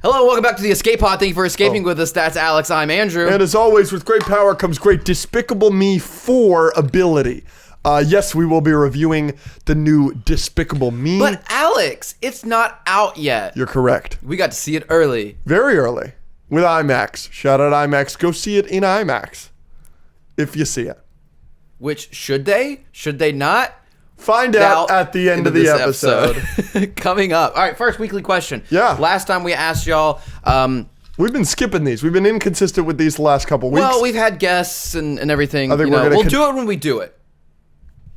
Hello, welcome back to the Escape Pod. Thank you for escaping with us. That's Alex. I'm Andrew. And as always, with great power comes great Despicable Me 4 ability. Yes, we will be reviewing the new Despicable Me. But Alex, it's not out yet. You're correct. We got to see it early. Very early. With IMAX. Shout out IMAX. Go see it in IMAX. If you see it. Which, should they? Should they not? Find out at the end of the episode. Coming up. All right, first weekly question. Yeah. Last time we asked y'all... we've been skipping these. We've been inconsistent with these the last couple weeks. Well, we've had guests and everything. I think we'll do it when we do it.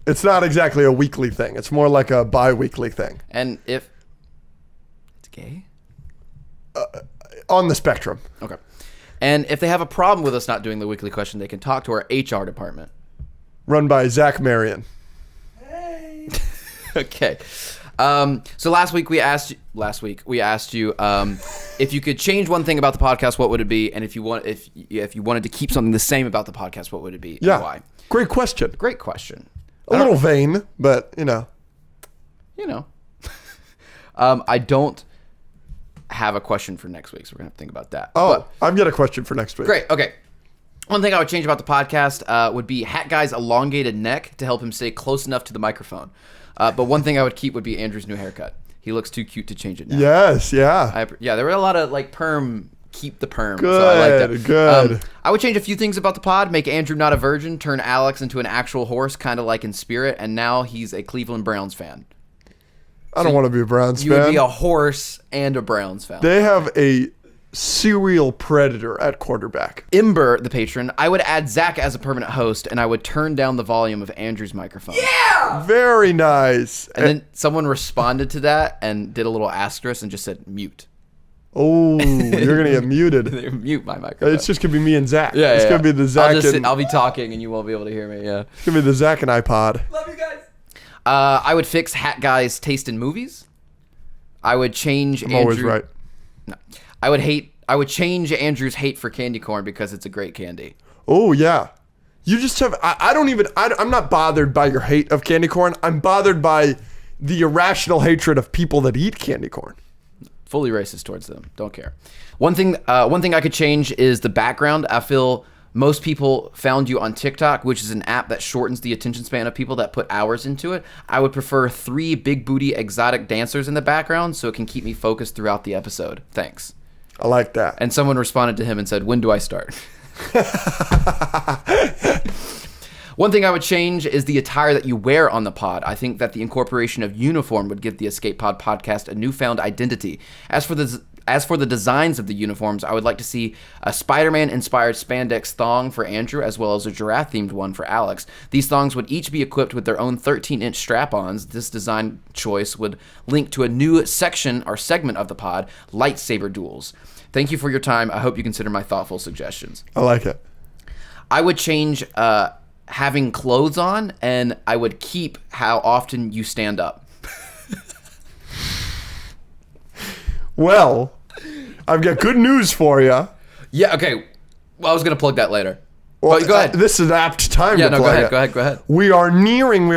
It's not exactly a weekly thing. It's more like a bi-weekly thing. And if... It's gay? On the spectrum. Okay. And if they have a problem with us not doing the weekly question, they can talk to our HR department. Run by Zach Marion. Okay. So last week we asked you if you could change one thing about the podcast, what would it be? And if you wanted to keep something the same about the podcast, what would it be? Yeah. And why? Great question. Great question. A little vain, but you know. I don't have a question for next week, so we're gonna have to think about that. Oh, I've got a question for next week. Great. Okay. One thing I would change about the podcast would be Hat Guy's elongated neck to help him stay close enough to the microphone. But one thing I would keep would be Andrew's new haircut. He looks too cute to change it now. Yes, yeah. There were a lot of like perm, keep the perm. Good, so I like that. good. I would change a few things about the pod, make Andrew not a virgin, turn Alex into an actual horse, kind of like in spirit, and now he's a Cleveland Browns fan. I don't want to be a Browns fan. You would be a horse and a Browns fan. They have a serial predator at quarterback. Ember, the patron, I would add Zach as a permanent host, and I would turn down the volume of Andrew's microphone. Yeah! Very nice. And then someone responded to that and did a little asterisk and just said mute. Oh, you're going to get muted. Mute my microphone. It's just going to be me and Zach. Yeah, it's going to be the Zach I'll be talking and you won't be able to hear me, yeah. It's going to be the Zach and iPod. Love you guys. I would fix Hat Guy's taste in movies. I would change I'm always right. No. I would change Andrew's hate for candy corn because it's a great candy. Oh, yeah. You just have... I'm not bothered by your hate of candy corn. I'm bothered by the irrational hatred of people that eat candy corn. Fully racist towards them. Don't care. One thing I could change is the background. I feel most people found you on TikTok, which is an app that shortens the attention span of people that put hours into it. I would prefer 3 big booty exotic dancers in the background so it can keep me focused throughout the episode. Thanks. I like that. And someone responded to him and said, when do I start? One thing I would change is the attire that you wear on the pod. I think that the incorporation of uniform would give the Escape Pod podcast a newfound identity. As for the designs of the uniforms, I would like to see a Spider-Man-inspired spandex thong for Andrew, as well as a giraffe-themed one for Alex. These thongs would each be equipped with their own 13-inch strap-ons. This design choice would link to a new section or segment of the pod, lightsaber duels. Thank you for your time. I hope you consider my thoughtful suggestions. I like it. I would change having clothes on, and I would keep how often you stand up. Well, I've got good news for you. Yeah, okay. Well, I was going to plug that later. Well, go ahead. This is apt time to plug it. Go ahead. We are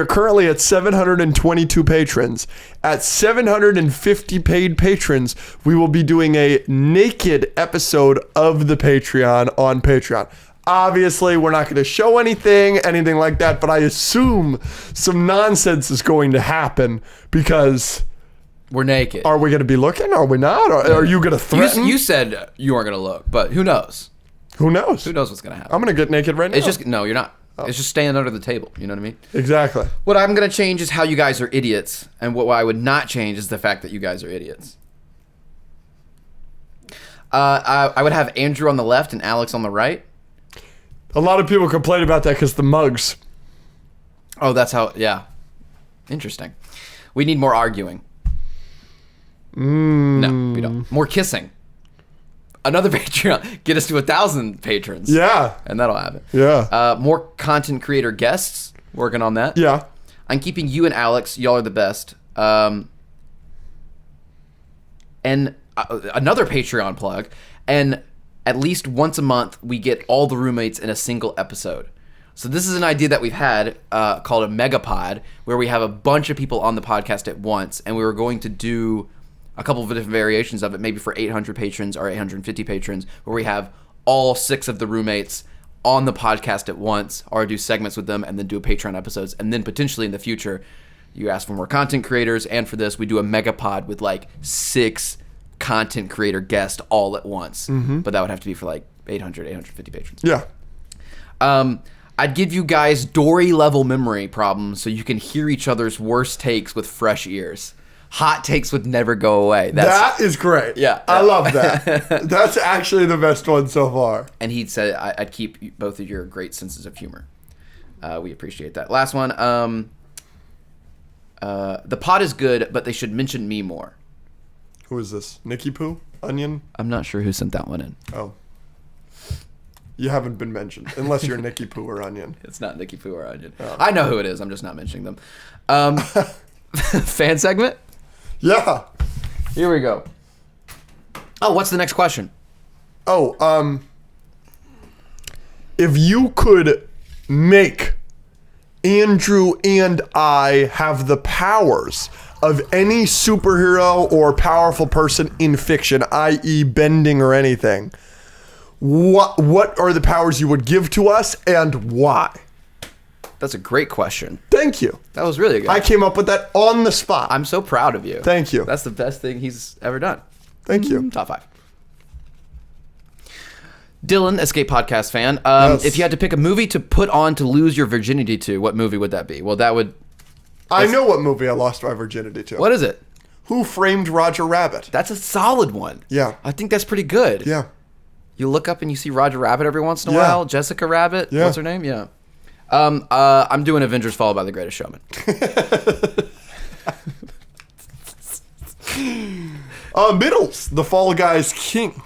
currently at 722 patrons. At 750 paid patrons, we will be doing a naked episode of the Patreon on Patreon. Obviously, we're not going to show anything like that, but I assume some nonsense is going to happen because... We're naked. Are we going to be looking? Are we not? Or are you going to threaten? You said you weren't going to look, but who knows? Who knows? Who knows what's going to happen? I'm going to get naked right now. No, you're not. Oh. It's just staying under the table. You know what I mean? Exactly. What I'm going to change is how you guys are idiots. And what I would not change is the fact that you guys are idiots. I would have Andrew on the left and Alex on the right. A lot of people complain about that because the mugs. Oh, that's how... Yeah. Interesting. We need more arguing. No, we don't. More kissing. Another Patreon. Get us to 1,000 patrons. Yeah. And that'll happen. Yeah. More content creator guests. Working on that. Yeah. I'm keeping you and Alex. Y'all are the best. And another Patreon plug. And at least once a month, we get all the roommates in a single episode. So this is an idea that we've had called a megapod, where we have a bunch of people on the podcast at once, and we were going to do a couple of different variations of it, maybe for 800 patrons or 850 patrons, where we have all 6 of the roommates on the podcast at once, or do segments with them and then do a Patreon episodes. And then potentially in the future, you ask for more content creators. And for this, we do a mega pod with like 6 content creator guests all at once. But that would have to be for like 800, 850 patrons. Yeah. I'd give you guys Dory level memory problems so you can hear each other's worst takes with fresh ears. Hot takes would never go away. That is great. Yeah. I love that. That's actually the best one so far. And he said, I'd keep both of your great senses of humor. We appreciate that. Last one. The pod is good, but they should mention me more. Who is this? Nicky Poo? Onion? I'm not sure who sent that one in. Oh. You haven't been mentioned, unless you're Nicky Poo or Onion. It's not Nicky Poo or Onion. Oh. I know who it is. I'm just not mentioning them. Fan segment? Yeah. Here we go. Oh, what's the next question? Oh, if you could make Andrew and I have the powers of any superhero or powerful person in fiction, i.e. bending or anything, what are the powers you would give to us and why? That's a great question. Thank you. That was really good. I came up with that on the spot. I'm so proud of you. Thank you. That's the best thing he's ever done. Thank you. Top 5. Dylan, Escape Podcast fan. Yes. If you had to pick a movie to put on to lose your virginity to, what movie would that be? Well, that would... I know what movie I lost my virginity to. What is it? Who Framed Roger Rabbit? That's a solid one. Yeah. I think that's pretty good. Yeah. You look up and you see Roger Rabbit every once in a Yeah. while. Jessica Rabbit. Yeah. What's her name? Yeah. I'm doing Avengers followed by The Greatest Showman. Middles, the Fall Guys King.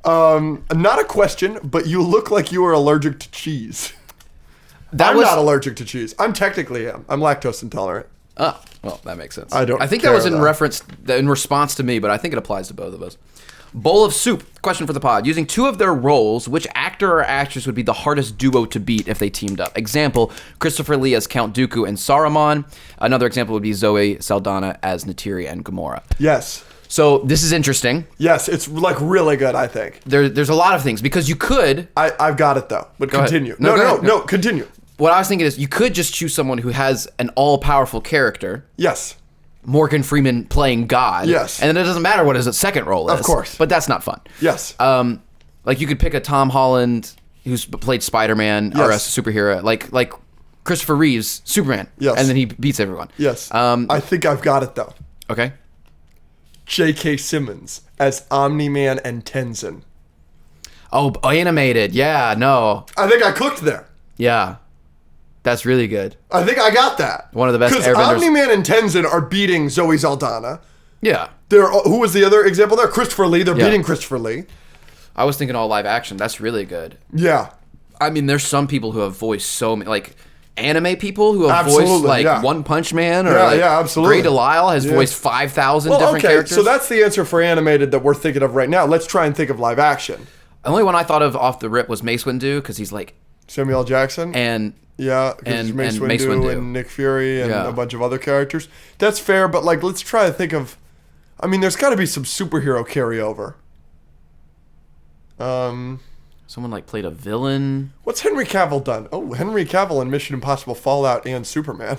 Not a question, but you look like you are allergic to cheese. I'm not allergic to cheese. I'm technically am. I'm lactose intolerant. Oh, well, that makes sense. I don't I think care, that was in though. in response to me, but I think it applies to both of us. Bowl of Soup. Question for the pod. Using 2 of their roles, which actor or actress would be the hardest duo to beat if they teamed up? Example, Christopher Lee as Count Dooku and Saruman. Another example would be Zoe Saldana as Neytiri and Gamora. Yes. So this is interesting. Yes, it's like really good, I think. There's a lot of things because you could... I've got it though, but Go ahead. continue. No, go ahead. No, continue. What I was thinking is you could just choose someone who has an all-powerful character. Yes. Morgan Freeman playing God. Yes. And then it doesn't matter what his second role is. Of course. But that's not fun. Yes. Like you could pick a Tom Holland who's played Spider-Man or a Yes. superhero, like Christopher Reeves, Superman. Yes. And then he beats everyone. Yes. I think I've got it though. Okay. J.K. Simmons as Omni-Man and Tenzin. Oh, animated. Yeah, no. I think I cooked there. Yeah. That's really good. I think I got that. One of the best Because Airbenders. Omni-Man and Tenzin are beating Zoe Saldana. Yeah. Who was the other example there? Christopher Lee. They're Yeah. beating Christopher Lee. I was thinking all live action. That's really good. Yeah. I mean, there's some people who have voiced so many, like anime people who have Absolutely, voiced like yeah. One Punch Man or Yeah, like yeah, absolutely. Gray Delisle has voiced 5,000 different characters. so that's the answer for animated that we're thinking of right now. Let's try and think of live action. The only one I thought of off the rip was Mace Windu because he's like, Samuel L. Jackson. and Yeah, because And- Mace and Mace Windu Windu. and Nick Fury and Yeah. a bunch of other characters. That's fair, but like, let's try to think of. I mean, there's got to be some superhero carryover. someone like played a villain. What's Henry Cavill done? Oh, Henry Cavill in Mission Impossible: Fallout and Superman.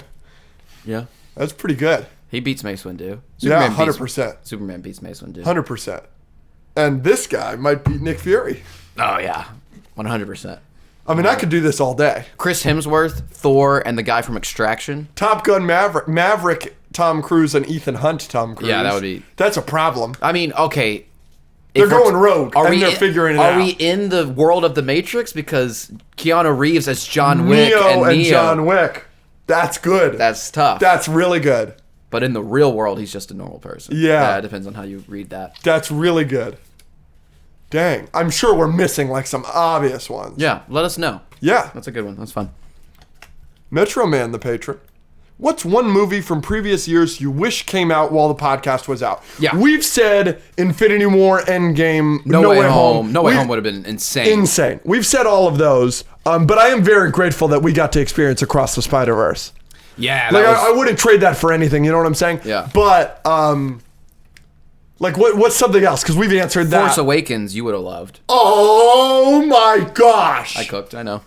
Yeah. That's pretty good. He beats Mace Windu. Yeah, beats- 100%. Superman beats Mace Windu. 100%. And this guy might beat Nick Fury. Oh, yeah. 100%. I mean, I could do this all day. Chris Hemsworth, Thor, and the guy from Extraction. Top Gun Maverick, Tom Cruise, and Ethan Hunt, Tom Cruise. Yeah, that would be... That's a problem. I mean, okay. They're if we're- going rogue, and they're figuring it out. Are we in the world of the Matrix? Because Keanu Reeves as John Wick Neo and Neo. John Wick. That's good. That's tough. That's really good. But in the real world, he's just a normal person. Yeah. It depends on how you read that. That's really good. Dang. I'm sure we're missing like some obvious ones. Yeah, let us know. Yeah. That's a good one. That's fun. Metro Man, the patron. What's one movie from previous years you wish came out while the podcast was out? Yeah. We've said Infinity War, Endgame, No Way Home. No Way Home would have been insane. Insane. We've said all of those, but I am very grateful that we got to experience Across the Spider-Verse. Yeah. Like, I wouldn't trade that for anything, you know what I'm saying? Yeah. But Like, what's something else? Because we've answered that. Force Awakens, you would have loved. Oh my gosh. I cooked, I know.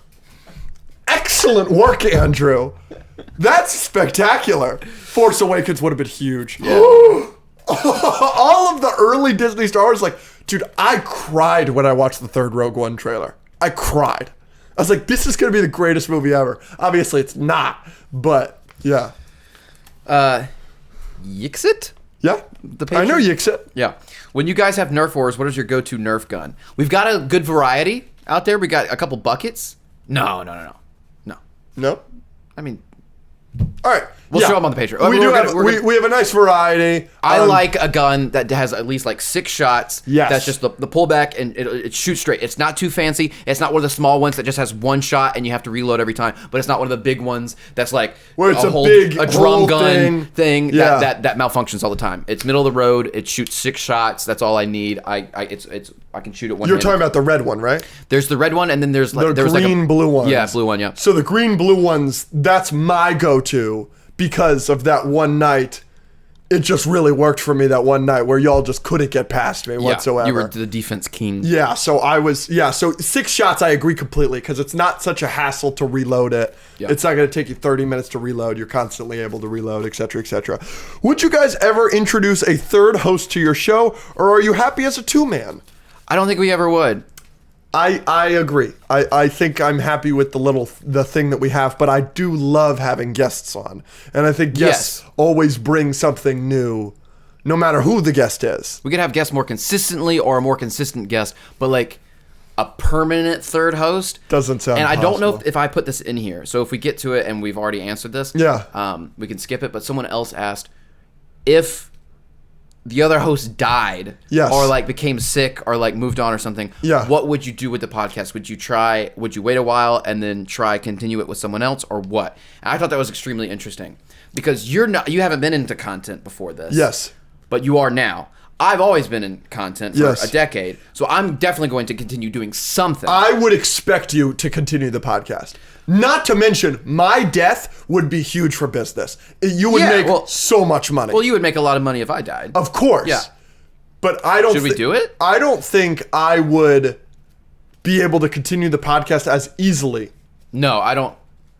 Excellent work, Andrew. That's spectacular. Force Awakens would have been huge. Yeah. All of the early Disney Star Wars, like, dude, I cried when I watched the third Rogue One trailer. I cried. I was like, this is going to be the greatest movie ever. Obviously, it's not, but yeah. Yixit? Yeah, I know Yixit. Yeah. When you guys have Nerf wars, what is your go-to Nerf gun? We've got a good variety out there. We got a couple buckets. No. No? I mean, all right. we'll show them on the Patreon. We have a nice variety. I like a gun that has at least like 6 shots. Yes. That's just the pullback and it shoots straight. It's not too fancy. It's not one of the small ones that just has 1 shot and you have to reload every time. But it's not one of the big ones that's like where it's a drum gun thing yeah. that malfunctions all the time. It's middle of the road. It shoots 6 shots. That's all I need. I can shoot it one. You're talking about the red one, right? There's the red one and then there's like the green blue ones. Yeah, blue one. Yeah. So the green blue ones, that's my go-to. Because of that one night, it just really worked for me that one night where y'all just couldn't get past me whatsoever. You were the defense king. Yeah, so so 6 shots I agree completely because it's not such a hassle to reload it. Yeah. It's not going to take you 30 minutes to reload. You're constantly able to reload, etc., etc. Would you guys ever introduce a third host to your show, or are you happy as a 2-man? I don't think we ever would. I agree. I think I'm happy with the thing that we have, but I do love having guests on. And I think guests always bring something new, no matter who the guest is. We could have guests more consistently or a more consistent guest, but like a permanent third host doesn't sound And I possible. don't know if I put this in here. So if we get to it and we've already answered this, we can skip it. But someone else asked if the other host died or like became sick or like moved on or something, what would you do with the podcast? Would you wait a while and then continue it with someone else, or what? And I thought that was extremely interesting because you haven't been into content before this. Yes. But you are now. I've always been in content for a decade, so I'm definitely going to continue doing something. I would expect you to continue the podcast. Not to mention, my death would be huge for business. You would make so much money. Well, you would make a lot of money if I died. Of course. Yeah. But I don't. Should we do it? I don't think I would be able to continue the podcast as easily. No, I don't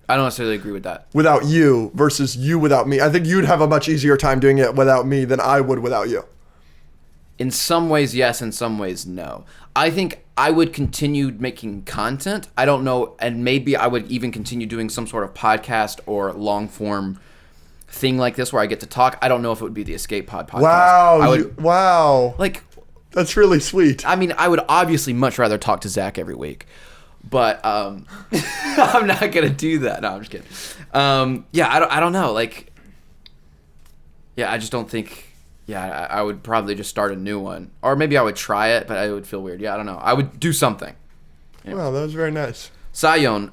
necessarily agree with that. Without you versus you without me. I think you'd have a much easier time doing it without me than I would without you. In some ways, yes. In some ways, no. I think I would continue making content. I don't know, and maybe I would even continue doing some sort of podcast or long form thing like this where I get to talk. I don't know if it would be the Escape Pod podcast. Wow. Wow. Like, that's really sweet. I mean, I would obviously much rather talk to Zach every week. But I'm not going to do that. No, I'm just kidding. I don't know. Like, I just don't think... Yeah, I would probably just start a new one. Or maybe I would try it, but I would feel weird. Yeah, I don't know. I would do something. Yeah. Wow, that was very nice. Sion,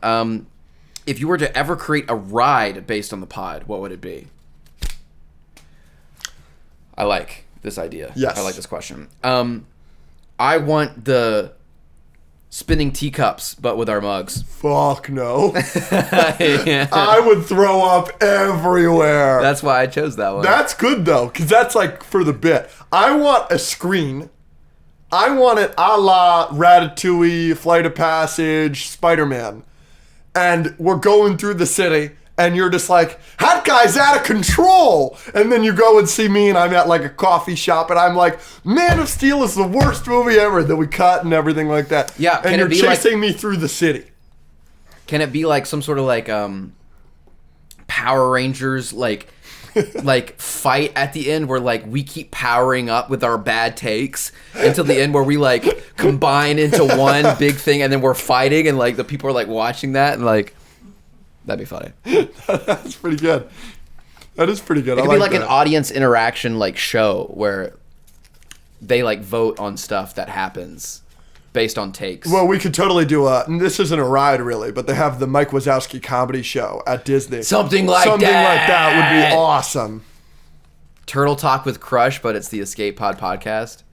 if you were to ever create a ride based on the pod, what would it be? I like this idea. Yes. I like this question. I want the spinning teacups, but with our mugs. Fuck no. I would throw up everywhere. That's why I chose that one. That's good, though, because that's like for the bit. I want a screen. I want it a la Ratatouille, Flight of Passage, Spider-Man. And we're going through the city, and you're just like, that guy's out of control. And then you go and see me, and I'm at like a coffee shop, and I'm like, Man of Steel is the worst movie ever that we cut and everything like that. Yeah, and you're chasing me through the city. Can it be like some sort of like Power Rangers like fight at the end where like we keep powering up with our bad takes until the end where we like combine into one big thing and then we're fighting and like the people are like watching that and like that'd be funny. That's pretty good. That is pretty good. It could be like an audience interaction like show where they like vote on stuff that happens based on takes. Well, we could totally do this isn't a ride really, but they have the Mike Wazowski comedy show at Disney. Something like like that would be awesome. Turtle Talk with Crush, but it's the Escape Pod podcast.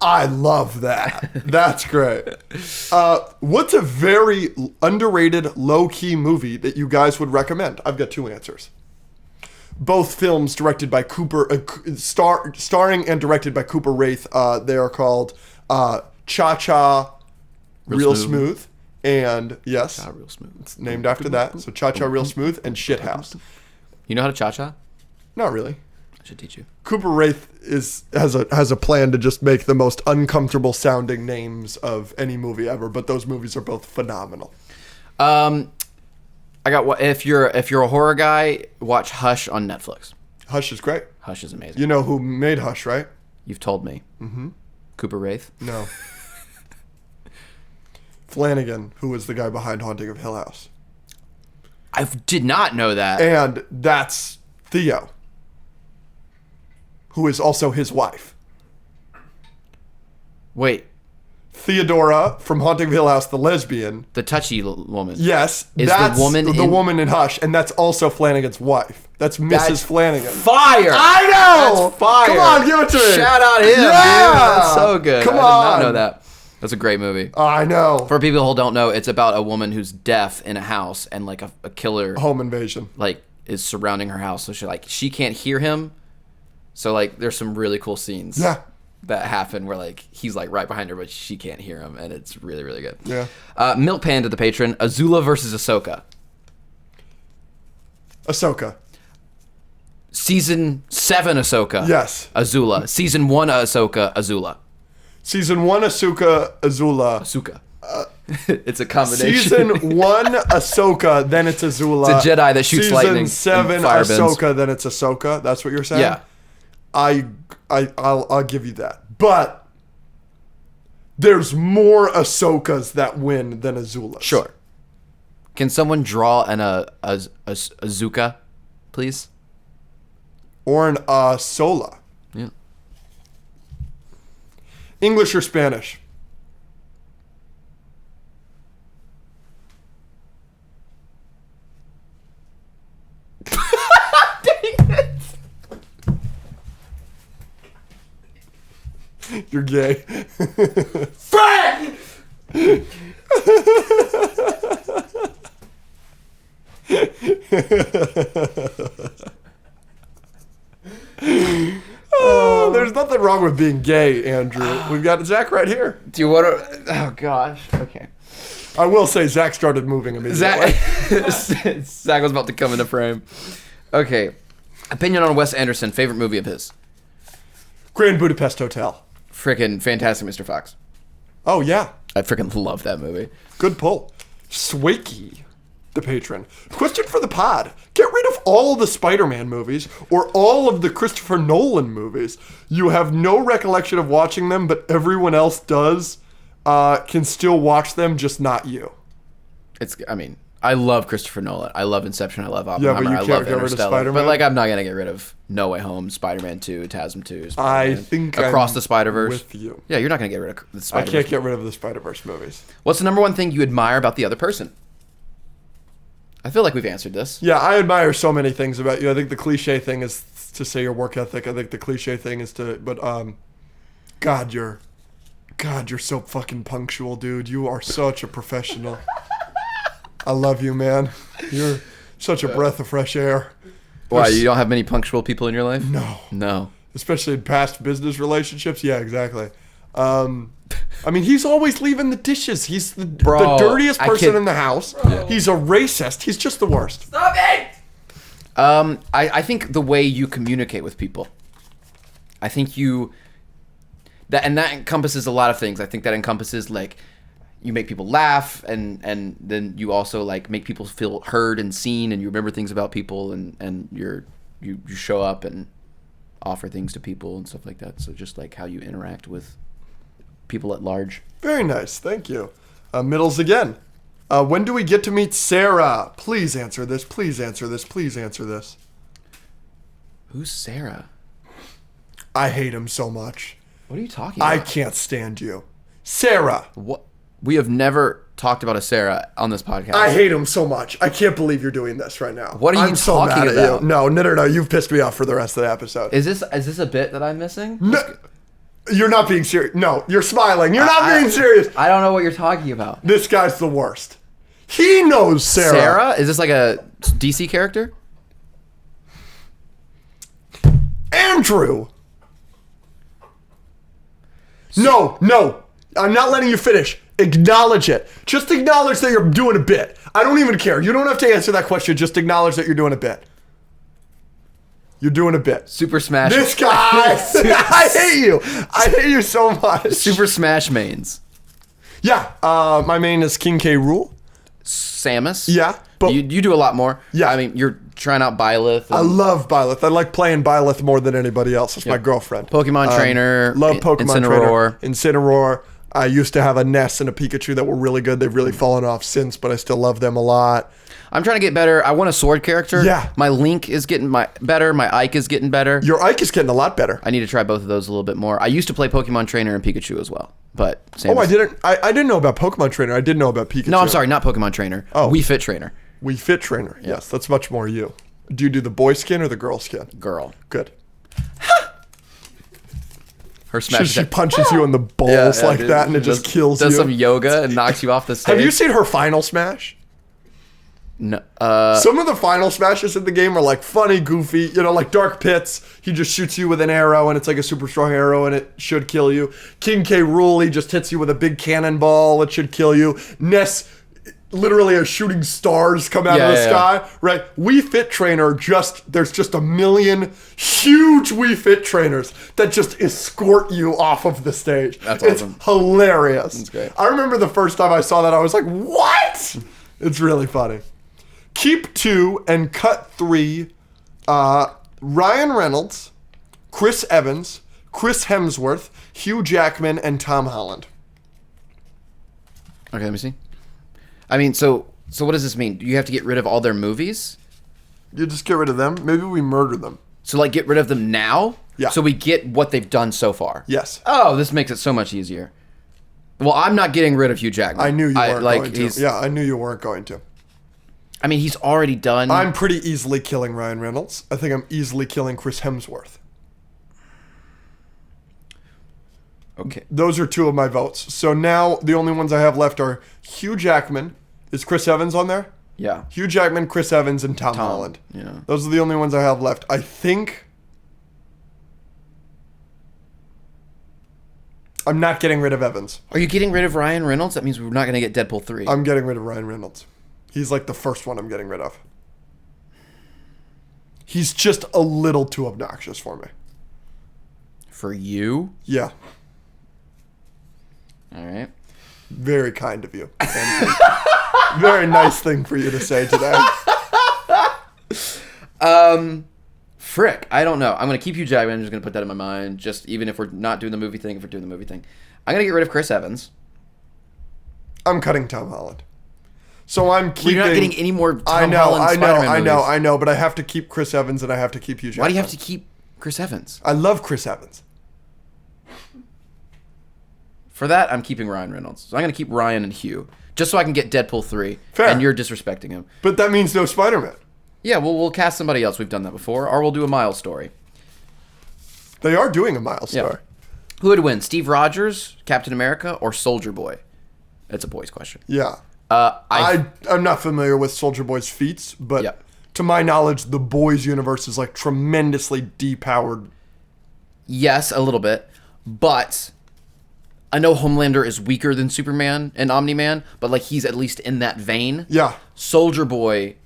I love that. That's great. What's a very underrated, low-key movie that you guys would recommend? I've got 2 answers. both films directed by starring and directed by Cooper Wraith. They are called Cha-Cha Real Smooth. And yes, Cha-Cha Real Smooth. It's named after that. So Cha-Cha Real Smooth and Shithouse. You know how to cha-cha? Not really. I should teach you. Cooper Wraith has a plan to just make the most uncomfortable sounding names of any movie ever, but those movies are both phenomenal. I got if you're a horror guy, watch Hush on Netflix. Hush is great. Hush is amazing. You know who made Hush, right? You've told me. Mm-hmm. Cooper Wraith? No. Flanagan, who was the guy behind Haunting of Hill House. I did not know that. And that's Theo, who is also his wife. Wait. Theodora from Haunting of Hill House, the lesbian. The touchy woman. Yes. Is that's the woman in Hush, and that's also Flanagan's wife. That's Mrs. Flanagan. Fire! I know! That's fire! Come on, give it to me. Shout out him, dude. That's so good. Come I did on. not know that. That's a great movie. I know. For people who don't know, it's about a woman who's deaf in a house, and like a killer Home invasion. like is surrounding her house. So she can't hear him. So like there's some really cool scenes. Yeah. That happen where like he's like right behind her, but she can't hear him, and it's really, really good. Yeah. Milk Panda, the patron. Azula versus Ahsoka. Ahsoka. Season 7 Ahsoka. Yes. Azula. Season 1 Ahsoka. Azula. Season 1 Ahsoka, Azula. Ahsoka. It's a combination. Season 1 Ahsoka, then it's Azula. It's a Jedi that shoots lightning. Season 7 and fire bends. Ahsoka, then it's Ahsoka. That's what you're saying? Yeah. I'll give you that. But there's more Ahsokas that win than Azulas. Sure. Can someone draw an Azuka, please? Or an Ahsola. Yeah. English or Spanish? You're gay. Friend! Oh, there's nothing wrong with being gay, Andrew. We've got Zach right here. Do you want to... Oh, gosh. Okay. I will say Zach started moving immediately. Zach was about to come into frame. Okay. Opinion on Wes Anderson. Favorite movie of his? Grand Budapest Hotel. Frickin' Fantastic Mr. Fox. Oh, yeah. I frickin' love that movie. Good pull. Swakey, the patron. Question for the pod. Get rid of all the Spider-Man movies or all of the Christopher Nolan movies. You have no recollection of watching them, but everyone else does. Can still watch them, just not you. I love Christopher Nolan. I love Inception. I love Oppenheimer. Yeah, but you I can't love get rid of Interstellar. Spider-Man? But like, I'm not gonna get rid of No Way Home, Spider-Man 2, TASM 2. I think Across I'm the Spider-Verse. with you. Yeah, you're not gonna get rid of the I Spider-Verse. can't get rid of the Spider-Verse movies. What's the number one thing you admire about the other person? I feel like we've answered this. Yeah, I admire so many things about you. I think the cliche thing is to say your work ethic. I think the cliche thing is God, you're so fucking punctual, dude. You are such a professional. I love you, man. You're such a breath of fresh air. Why, you don't have many punctual people in your life? No. Especially in past business relationships. Yeah, exactly. I mean, he's always leaving the dishes. He's the dirtiest person in the house. Yeah. He's a racist. He's just the worst. Stop it! I think the way you communicate with people. I think that encompasses a lot of things. I think that encompasses like you make people laugh, and then you also like make people feel heard and seen, and you remember things about people, and you show up and offer things to people and stuff like that. So just like how you interact with people at large. Very nice, thank you. Middles again. When do we get to meet Sarah? Please answer this. Please answer this. Please answer this. Who's Sarah? I hate him so much. What are you talking about? I can't stand you. Sarah. What? We have never talked about a Sarah on this podcast. I hate him so much. I can't believe you're doing this right now. What are you talking about? You. No. You've pissed me off for the rest of the episode. Is this a bit that I'm missing? No, you're not being serious. No, you're smiling. You're not being serious. I don't know what you're talking about. This guy's the worst. He knows Sarah. Sarah? Is this like a DC character? Andrew! No. I'm not letting you finish. Acknowledge it. Just acknowledge that you're doing a bit. I don't even care. You don't have to answer that question. Just acknowledge that you're doing a bit. You're doing a bit. Super Smash. This guy! I hate you. I hate you so much. Super Smash mains. Yeah. My main is King K. Rool. Samus. Yeah. But you do a lot more. Yeah. I mean, you're trying out Byleth. I love Byleth. I like playing Byleth more than anybody else. It's my girlfriend. Pokemon Trainer. Love Pokemon Incineroar. Trainer. Incineroar. I used to have a Ness and a Pikachu that were really good. They've really fallen off since, but I still love them a lot. I'm trying to get better. I want a sword character. Yeah. My Link is getting better. My Ike is getting better. Your Ike is getting a lot better. I need to try both of those a little bit more. I used to play Pokemon Trainer and Pikachu as well, but Oh, I didn't. I didn't know about Pokemon Trainer. I did know about Pikachu. No, I'm sorry, not Pokemon Trainer. Oh. Wii Fit Trainer. Wii Fit Trainer. Yes, that's much more you. Do you do the boy skin or the girl skin? Girl. Good. Her smash. She punches you in the balls like dude. that, and it just kills you. Does some yoga and knocks you off the stage. Have you seen her final smash? No. Some of the final smashes in the game are like funny, goofy. You know, like Dark Pits. He just shoots you with an arrow, and it's like a super strong arrow, and it should kill you. King K. Rool, he just hits you with a big cannonball. It should kill you. Ness literally are shooting stars come out of the sky, right? Wii Fit Trainer, there's just a million huge Wii Fit trainers that just escort you off of the stage. That's awesome. It's hilarious. That's great. I remember the first time I saw that, I was like, what? It's really funny. Keep 2 and cut 3, Ryan Reynolds, Chris Evans, Chris Hemsworth, Hugh Jackman, and Tom Holland. Okay, let me see. I mean, so what does this mean? Do you have to get rid of all their movies? You just get rid of them? Maybe we murder them. So, like, get rid of them now? Yeah. So we get what they've done so far? Yes. Oh, this makes it so much easier. Well, I'm not getting rid of Hugh Jackman. I knew you weren't going to. Yeah, I knew you weren't going to. I mean, he's already done... I'm pretty easily killing Ryan Reynolds. I think I'm easily killing Chris Hemsworth. Okay. Those are 2 of my votes. So now the only ones I have left are Hugh Jackman. Is Chris Evans on there? Yeah. Hugh Jackman, Chris Evans, and Tom Holland. Yeah. Those are the only ones I have left. I think... I'm not getting rid of Evans. Are you getting rid of Ryan Reynolds? That means we're not going to get Deadpool 3. I'm getting rid of Ryan Reynolds. He's like the first one I'm getting rid of. He's just a little too obnoxious for me. For you? Yeah. All right. Very kind of you. Very nice thing for you to say today. Frick. I don't know. I'm going to keep Hugh Jackman. I'm just going to put that in my mind. Just even if we're not doing the movie thing, if we're doing the movie thing. I'm going to get rid of Chris Evans. I'm cutting Tom Holland. So I'm keeping... You're not getting any more Tom Holland Spider-Man movies. I know, but I have to keep Chris Evans and I have to keep Hugh Jackman. Why do you have to keep Chris Evans? I love Chris Evans. For that, I'm keeping Ryan Reynolds. So I'm going to keep Ryan and Hugh. Just so I can get Deadpool 3. Fair. And you're disrespecting him. But that means no Spider-Man. Yeah, well, we'll cast somebody else. We've done that before. Or we'll do a Miles story. They are doing a Miles story. Yeah. Who would win? Steve Rogers, Captain America, or Soldier Boy? That's a boy's question. Yeah. I'm not familiar with Soldier Boy's feats, but Yeah. to my knowledge, the boys' universe is like tremendously depowered. Yes, a little bit. But I know Homelander is weaker than Superman and Omni-Man, but like he's at least in that vein. Yeah. Soldier Boy,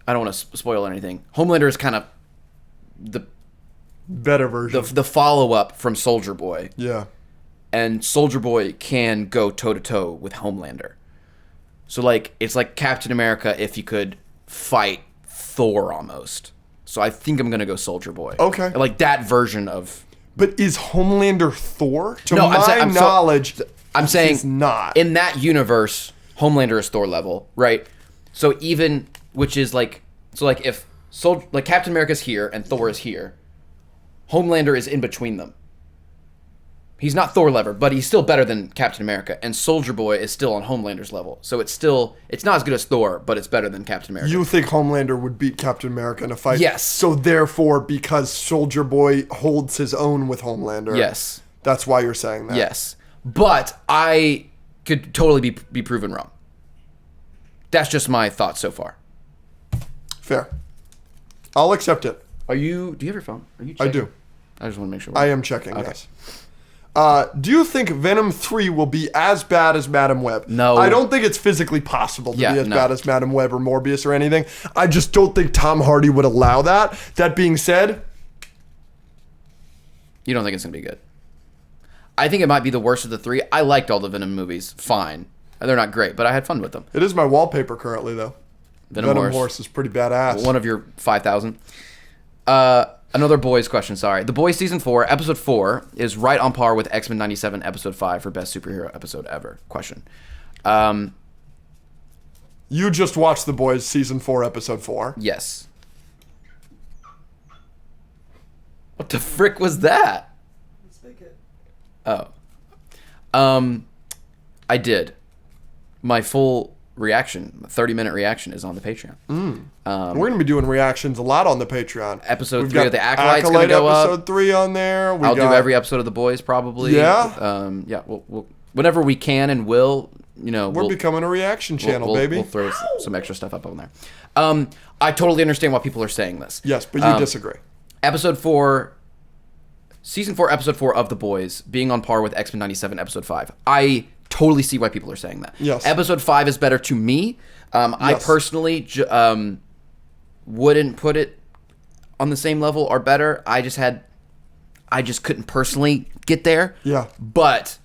I don't want to spoil anything. Homelander is kind of the Better version. the follow-up from Soldier Boy. Yeah. And Soldier Boy can go toe-to-toe with Homelander. So, like, it's like Captain America if you could fight Thor almost. So I think I'm going to go Soldier Boy. Okay. Like that version of... But is Homelander Thor? To No, my knowledge, I'm saying he's not. In that universe, Homelander is Thor level, right? So even, which is like... So, like, if like Captain America's here and Thor is here, Homelander is in between them. He's not Thor level, but he's still better than Captain America. And Soldier Boy is still on Homelander's level. So it's not as good as Thor, but it's better than Captain America. You think Homelander would beat Captain America in a fight? Yes. So therefore, because Soldier Boy holds his own with Homelander. Yes. That's why you're saying that. Yes. But I could totally be proven wrong. That's just my thought so far. Fair. I'll accept it. Do you have your phone? Are you I checking? do. I just want to make sure. I am checking, yes. Do you think Venom 3 will be as bad as Madam Web? No. I don't think it's physically possible to be as bad as Madam Web or Morbius or anything. I just don't think Tom Hardy would allow that. That being said... You don't think it's going to be good? I think it might be the worst of the three. I liked all the Venom movies. Fine. They're not great, but I had fun with them. It is my wallpaper currently, though. Venom Horse is pretty badass. One of your 5,000. Another Boys question, sorry. The Boys Season 4, Episode 4 is right on par with X-Men 97, Episode 5 for Best Superhero Episode Ever. Question. You just watched The Boys Season 4, Episode 4. Yes. What the frick was that? Let's make it. Oh. I did. My full reaction, 30-minute reaction, is on the Patreon. We're going to be doing reactions a lot on the Patreon. Episode 3 of The Acolyte's going to go up. Episode 3 on there. I'll do every episode of The Boys, probably. Yeah? We'll whenever we can and will, we're becoming a reaction channel, baby. We'll throw some extra stuff up on there. I totally understand why people are saying this. Yes, but you disagree. Episode 4... Season 4, Episode 4 of The Boys being on par with X-Men 97, Episode 5. I totally see why people are saying that. Yes. Episode 5 is better to me. I personally wouldn't put it on the same level or better. I just couldn't personally get there. Yeah. But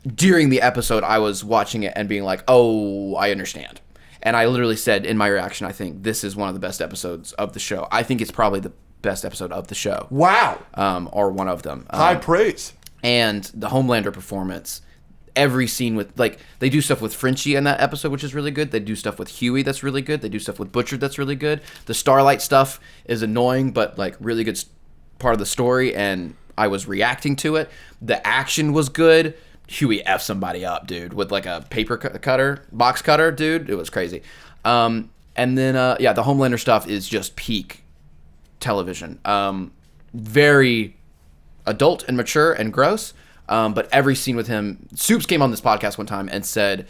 during the episode, I was watching it and being like, oh, I understand. And I literally said in my reaction, I think this is one of the best episodes of the show. I think it's probably the best episode of the show. Wow. Or one of them. High praise. And the Homelander performance, every scene with, they do stuff with Frenchie in that episode, which is really good. They do stuff with Huey that's really good. They do stuff with Butcher that's really good. The Starlight stuff is annoying, but, really good part of the story, and I was reacting to it. The action was good. Huey F somebody up, dude, with, a paper cutter, box cutter, dude. It was crazy. And then, the Homelander stuff is just peak television. Very adult and mature and gross, but every scene with him... Soups came on this podcast one time and said,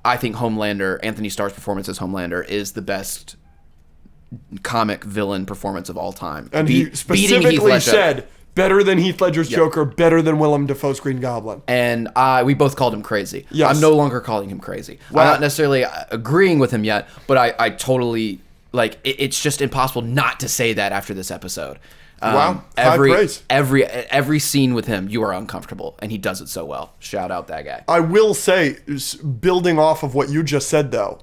I think Anthony Starr's performance as Homelander is the best comic villain performance of all time. And he specifically said, better than Heath Ledger's Joker, better than Willem Dafoe's Green Goblin. And we both called him crazy. Yes. I'm no longer calling him crazy. Wow. I'm not necessarily agreeing with him yet, but I totally... it's just impossible not to say that after this episode. Wow. High praise. Every scene with him, you are uncomfortable, and he does it so well. Shout out that guy. I will say, building off of what you just said, though,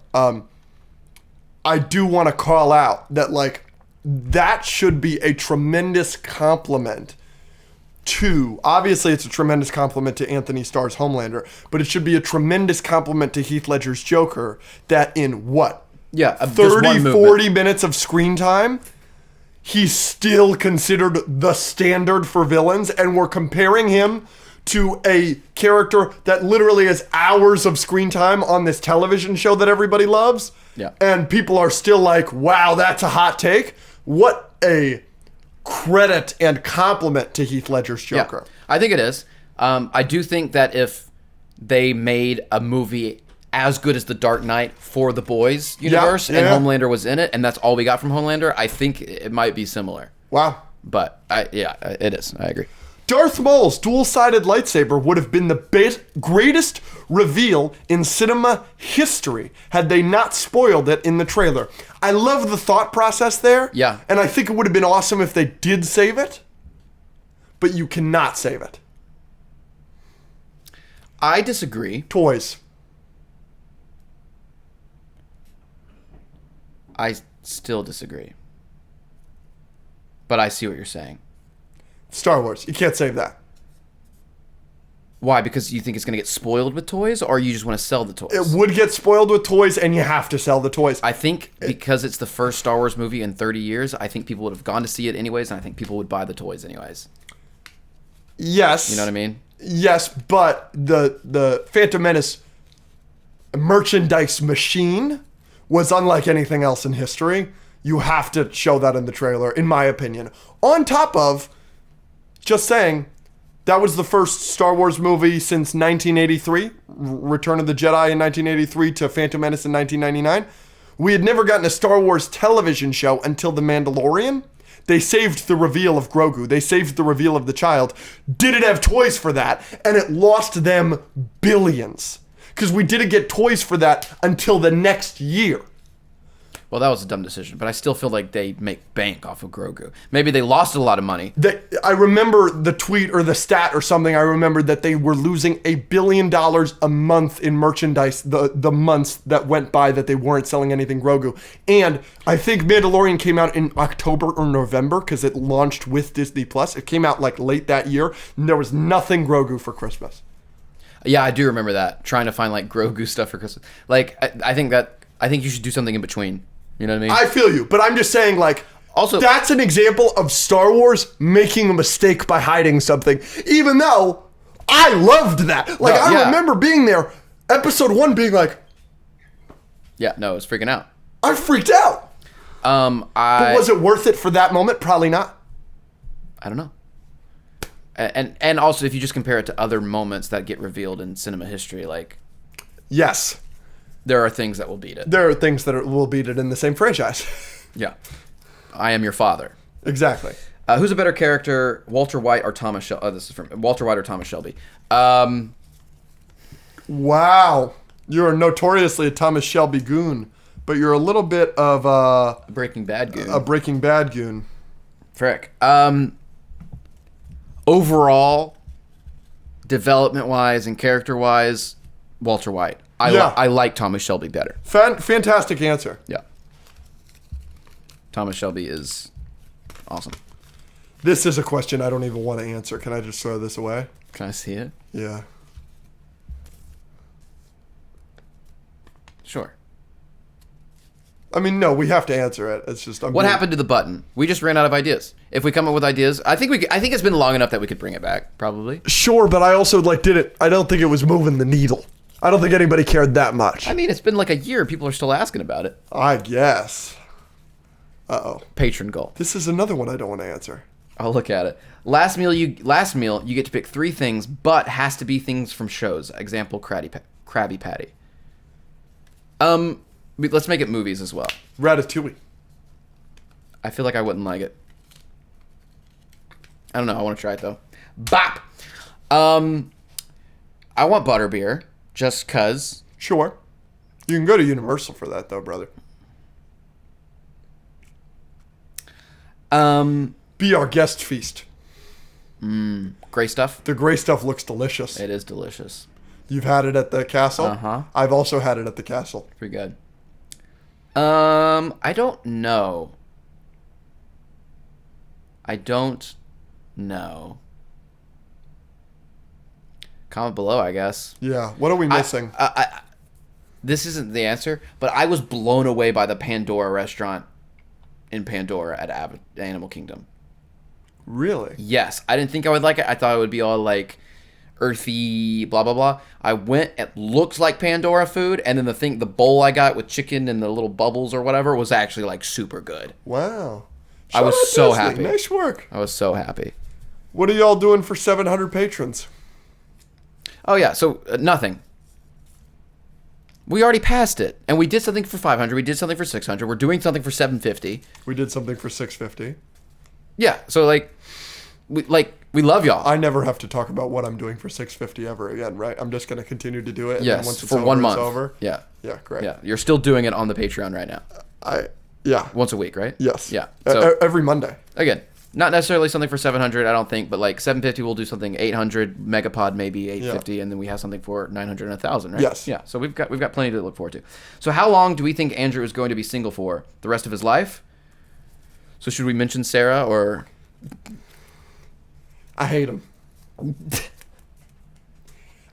I do want to call out that, that should be a tremendous compliment to... Obviously, it's a tremendous compliment to Anthony Starr's Homelander, but it should be a tremendous compliment to Heath Ledger's Joker that in what? Yeah, 30, 40 minutes of screen time, he's still considered the standard for villains, and we're comparing him to a character that literally has hours of screen time on this television show that everybody loves. Yeah. And people are still like, wow, that's a hot take. What a credit and compliment to Heath Ledger's Joker. Yeah, I think it is. I do think that if they made a movie as good as The Dark Knight for the Boys universe, and Homelander was in it, and that's all we got from Homelander, I think it might be similar. Wow. But, it is. I agree. Darth Maul's dual-sided lightsaber would have been the greatest reveal in cinema history had they not spoiled it in the trailer. I love the thought process there. Yeah. And I think it would have been awesome if they did save it, but you cannot save it. I disagree. Toys. I still disagree. But I see what you're saying. Star Wars. You can't save that. Why? Because you think it's going to get spoiled with toys, or you just want to sell the toys? It would get spoiled with toys, and you have to sell the toys. I think because it's the first Star Wars movie in 30 years, I think people would have gone to see it anyways, and I think people would buy the toys anyways. Yes. You know what I mean? Yes, but the Phantom Menace merchandise machine was unlike anything else in history. You have to show that in the trailer, in my opinion. On top of, just saying, that was the first Star Wars movie since 1983, Return of the Jedi in 1983 to Phantom Menace in 1999. We had never gotten a Star Wars television show until The Mandalorian. They saved the reveal of Grogu. They saved the reveal of the child. Didn't have toys for that, and it lost them billions. Because we didn't get toys for that until the next year. Well, that was a dumb decision, but I still feel like they make bank off of Grogu. Maybe they lost a lot of money. I remember the tweet or the stat or something. I remember that they were losing $1 billion a month in merchandise the months that went by that they weren't selling anything Grogu. And I think Mandalorian came out in October or November because it launched with Disney Plus. It came out like late that year, and there was nothing Grogu for Christmas. Yeah, I do remember that. Trying to find like Grogu stuff for Christmas. Like, I think you should do something in between. You know what I mean? I feel you, but I'm just saying, like, also, that's an example of Star Wars making a mistake by hiding something, even though I loved that. Like, I remember being there, episode 1 being like... Yeah, no, it was freaking out. I freaked out. But was it worth it for that moment? Probably not. I don't know. And also, if you just compare it to other moments that get revealed in cinema history, like... Yes. There are things that will beat it. There are things that will beat it in the same franchise. Yeah. I am your father. Exactly. Who's a better character, Walter White or Thomas Shelby? This is from Walter White or Thomas Shelby. Wow. You're notoriously a Thomas Shelby goon, but you're a little bit of a Breaking Bad goon. A Breaking Bad goon. Frick. Overall, development-wise and character-wise, Walter White. I like Thomas Shelby better. Fantastic answer. Yeah. Thomas Shelby is awesome. This is a question I don't even want to answer. Can I just throw this away? Can I see it? Yeah. Sure. I mean, no, we have to answer it. It's just... What happened to the button? We just ran out of ideas. If we come up with ideas, I think it's been long enough that we could bring it back, probably. Sure, but I also I don't think it was moving the needle. I don't think anybody cared that much. I mean, it's been like a year. People are still asking about it. I guess. Uh-oh. Patron goal. This is another one I don't want to answer. I'll look at it. Last meal, you get to pick 3 things, but has to be things from shows. Example, Krabby Patty. Let's make it movies as well. Ratatouille. I feel like I wouldn't like it. I don't know. I want to try it though. Bop. I want butterbeer. Just cuz. Sure. You can go to Universal for that, though, brother. Be our guest feast. Gray stuff? The gray stuff looks delicious. It is delicious. You've had it at the castle? Uh-huh. I've also had it at the castle. Pretty good. I don't know. Comment below, I guess. Yeah. What are we missing? This isn't the answer, but I was blown away by the Pandora restaurant in Pandora at Animal Kingdom. Really? Yes. I didn't think I would like it. I thought it would be all like earthy, blah, blah, blah. I went, it looked like Pandora food, and then the bowl I got with chicken and the little bubbles or whatever was actually like super good. Wow. I was so happy. Nice work. I was so happy. What are y'all doing for 700 patrons? Oh, yeah. So, nothing. We already passed it. And we did something for 500. We did something for 600. We're doing something for 750. We did something for 650. Yeah. So, we love y'all. I never have to talk about what I'm doing for 650 ever again, right? I'm just going to continue to do it. And yes. then once it's for over, 1 month. It's over. Yeah. Yeah, great. Yeah. You're still doing it on the Patreon right now. Yeah. Once a week, right? Yes. Yeah. So, every Monday. Again, not necessarily something for 700, I don't think, but like 750, we'll do something 800, Megapod maybe 850, and then we have something for 900 and 1,000, right? Yes. Yeah. So we've got plenty to look forward to. So how long do we think Andrew is going to be single for? The rest of his life? So should we mention Sarah or? I hate him.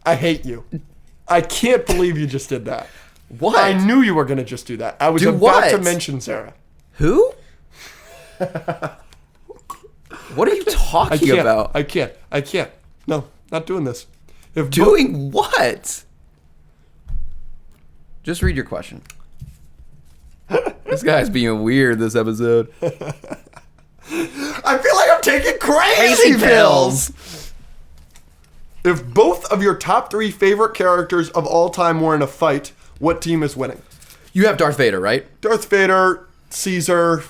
I hate you. I can't believe you just did that. What? I knew you were going to just do that. I was about to mention Sarah. Who? What are you talking about? I can't. No, not doing this. Doing what? Just read your question. This guy's being weird this episode. I feel like I'm taking crazy pills. If both of your top 3 favorite characters of all time were in a fight, what team is winning? You have Darth Vader, right? Darth Vader, Caesar.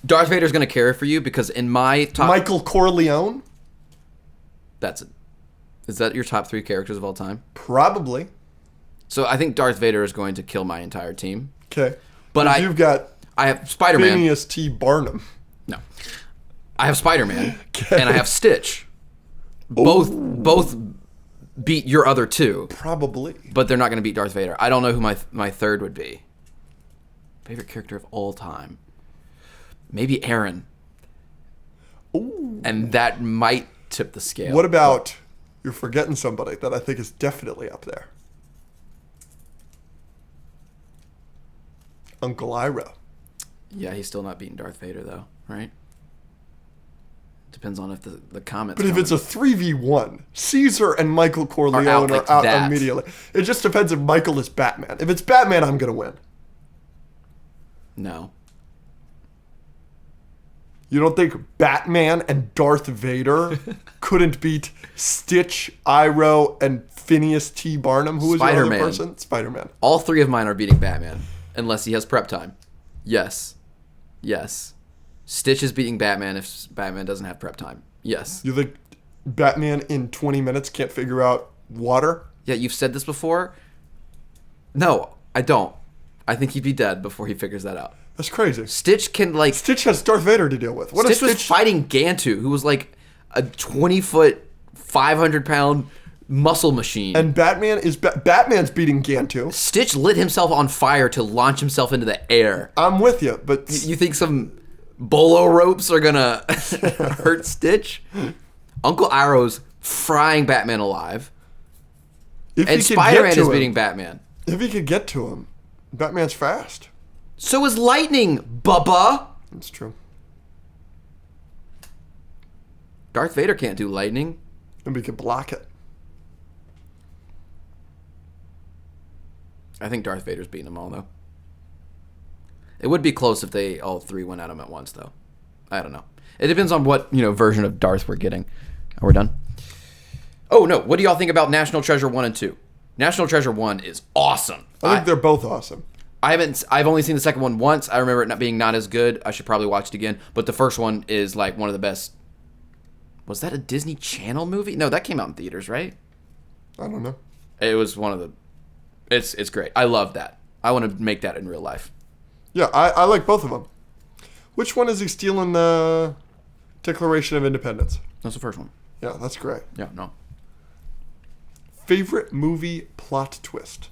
Darth Vader's going to carry for you because in my top... Michael Corleone? That's it. Is that your top 3 characters of all time? Probably. So I think Darth Vader is going to kill my entire team. Okay. But you've got... I have Spider-Man. Phineas T. Barnum. No. I have Spider-Man. And I have Stitch. Both beat your other 2. Probably. But they're not going to beat Darth Vader. I don't know who my third would be. Favorite character of all time. Maybe Aaron. Ooh. And that might tip the scale. What about... You're forgetting somebody that I think is definitely up there. Uncle Iroh. Yeah, he's still not beating Darth Vader, though, right? Depends on if the comments. But if it's a 3v1, Caesar and Michael Corleone are out immediately. It just depends if Michael is Batman. If it's Batman, I'm going to win. No. You don't think Batman and Darth Vader couldn't beat Stitch, Iroh, and Phineas T. Barnum? Who was the other person? Spider-Man. All 3 of mine are beating Batman, unless he has prep time. Yes. Stitch is beating Batman if Batman doesn't have prep time. Yes. You think Batman in 20 minutes can't figure out water? Yeah, you've said this before. No, I don't. I think he'd be dead before he figures that out. That's crazy. Stitch can, like... Stitch has Darth Vader to deal with. Stitch was fighting Gantu, who was like a 20-foot, 500-pound muscle machine. And Batman's beating Gantu. Stitch lit himself on fire to launch himself into the air. I'm with you, but... You think some bolo ropes are gonna hurt Stitch? Uncle Iroh's frying Batman alive. And Spider-Man is beating Batman. If he could get to him, Batman's fast. So is lightning, Bubba. That's true. Darth Vader can't do lightning. And we could block it. I think Darth Vader's beating them all, though. It would be close if they all 3 went at him at once, though. I don't know. It depends on what version of Darth we're getting. Are we done? Oh, no. What do y'all think about National Treasure 1 and 2? National Treasure 1 is awesome. I think they're both awesome. I've only seen the second one once. I remember it being not as good. I should probably watch it again. But the first one is like one of the best. Was that a Disney Channel movie? No, that came out in theaters, right? I don't know. It was one of the... It's great. I love that. I want to make that in real life. Yeah, I like both of them. Which one is he stealing the Declaration of Independence? That's the first one. Yeah, that's great. Yeah, no. Favorite movie plot twist?